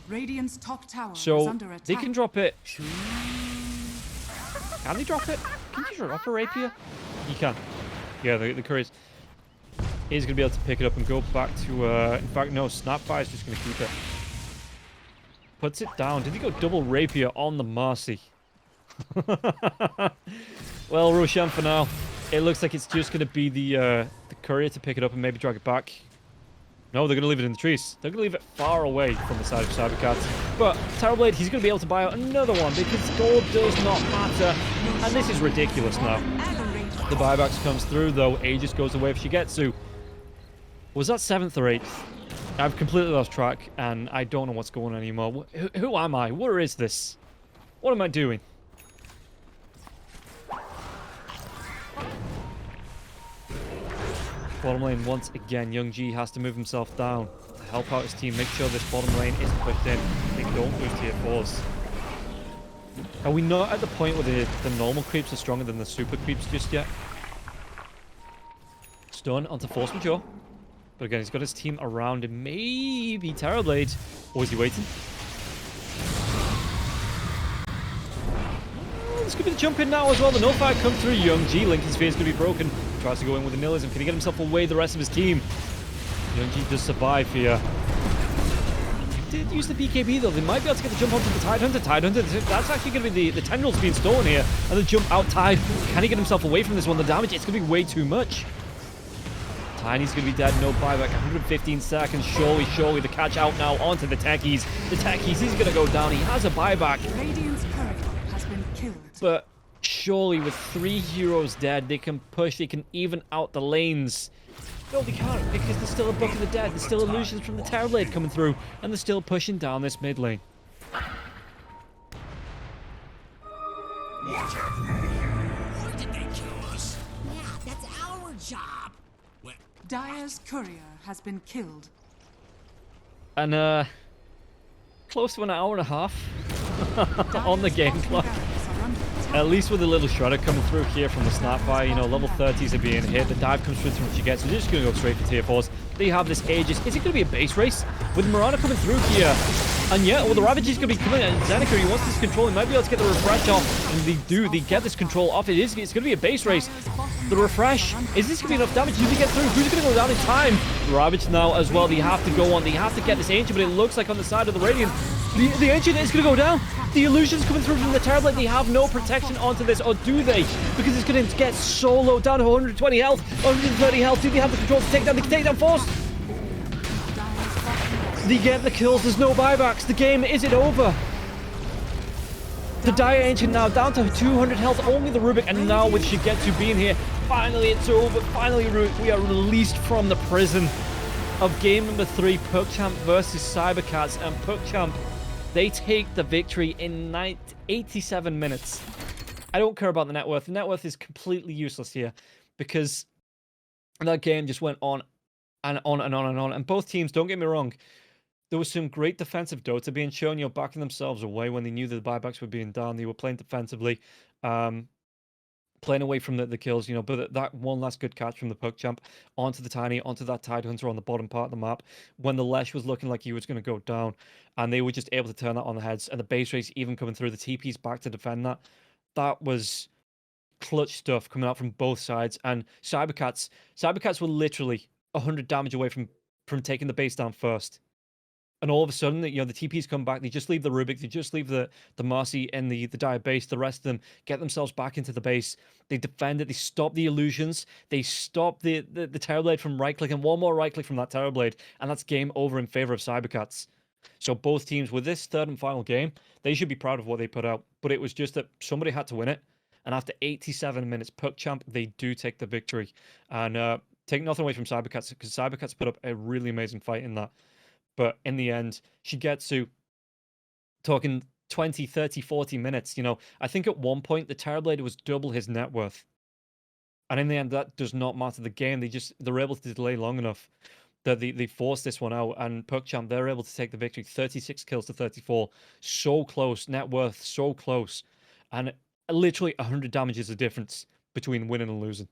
[SPEAKER 2] Radiant's top tower is
[SPEAKER 1] So,
[SPEAKER 2] under attack.
[SPEAKER 1] they can drop it. Can they drop it? Can you drop a rapier? You can. Yeah, the courier is going to be able to pick it up and go back to... in fact, no, Snapfire is just going to keep it. Puts it down. Did he go double rapier on the Marcy? Well, Roshan, for now, it looks like it's just going to be the courier to pick it up and maybe drag it back. No, they're going to leave it in the trees. They're going to leave it far away from the side of cybercats. But Terrorblade, he's going to be able to buy out another one because gold does not matter. And this is ridiculous now. The buybacks comes through, though. Aegis goes away for Shigetsu. Was that 7th or 8th? I've completely lost track, and I don't know what's going on anymore. Who am I? Where is this? What am I doing? Bottom lane, once again, Young G has to move himself down to help out his team, make sure this bottom lane isn't pushed in. They don't move tier 4s. Are we not at the point where the normal creeps are stronger than the super creeps just yet? Stun onto Force Majeure. But again, he's got his team around him. Maybe Terrorblade. Or is he waiting? This could be the jump in now as well. The no-fire comes through. Young G. Lincoln's Sphere is going to be broken. Tries to go in with the Nihilism. Can he get himself away the rest of his team? Young G does survive here. He did use the BKB though. They might be able to get the jump onto the Tidehunter. Tidehunter, that's actually going to be the tendrils being stolen here. And the jump out Tide. Can he get himself away from this one? The damage, it's going to be way too much. Tiny's going to be dead, no buyback, 115 seconds, surely, the catch out now onto the techies. The techies, he's going to go down, he has a buyback.
[SPEAKER 2] Radiant's courier has been killed.
[SPEAKER 1] But surely with 3 heroes dead, they can push, they can even out the lanes. No, they can't, because there's still a Book of the Dead, there's still illusions from the Terrorblade coming through, and they're still pushing down this mid lane.
[SPEAKER 3] Why did they kill us?
[SPEAKER 5] Yeah, that's our job.
[SPEAKER 2] Dire's courier has been killed.
[SPEAKER 1] And, close to an hour and a half on the game clock. At least with a little shredder coming through here from the Snapfire, you know, level 30s are being hit. The dive comes through from Shigetsu. They're just going to go straight for tier 4s. They have this Aegis. Is it going to be a base race? With Mirana coming through here. And yeah, well, the Ravage is going to be coming in. Zeneca, he wants this control. He might be able to get the refresh off. And they do. They get this control off. It's going to be a base race. The refresh. Is this going to be enough damage? Do they get through? Who's going to go down in time? The Ravage now as well. They have to go on. They have to get this Ancient, but it looks like on the side of the Radiant, the Ancient is going to go down. The illusions coming through from the Terrorblade. They have no protection onto this, or do they? Because it's going to get so low, down to 120 health, 130 health. Do they have the control to take down? They can take down Force. They get the kills. There's no buybacks. The game isn't over. The Dire Ancient now down to 200 health. Only the Rubik, and now with Shigetsu being here, finally it's over. Finally, we are released from the prison of game number 3, PuckChamp versus cybercats, and PuckChamp, they take the victory in 87 minutes. I don't care about the net worth. The net worth is completely useless here because that game just went on and on and on and on. And both teams, don't get me wrong, there was some great defensive Dota being shown, you know, backing themselves away when they knew that the buybacks were being done. They were playing defensively, playing away from the kills, you know, but that one last good catch from the PuckChamp onto the Tiny, onto that Tidehunter on the bottom part of the map, when the Lesh was looking like he was going to go down, and they were just able to turn that on the heads, and the base race even coming through, the TP's back to defend that. That was clutch stuff coming out from both sides, and cybercats were literally 100 damage away from taking the base down first. And all of a sudden, you know, the TPs come back. They just leave the Rubik. They just leave the Marcy and the Dire base. The rest of them get themselves back into the base. They defend it. They stop the illusions. They stop the Terrorblade from right-click. And one more right-click from that Terrorblade. And that's game over in favor of cybercats. So both teams, with this third and final game, they should be proud of what they put out. But it was just that somebody had to win it. And after 87 minutes, PuckChamp, they do take the victory. And take nothing away from cybercats, because cybercats put up a really amazing fight in that. But in the end, Shigetsu, talking 20, 30, 40 minutes, you know, I think at one point the Terrorblade was double his net worth. And in the end, that does not matter the game. They're able to delay long enough. that they forced this one out, and PuckChamp, they're able to take the victory, 36 kills to 34. So close, net worth so close, and literally 100 damage is the difference between winning and losing.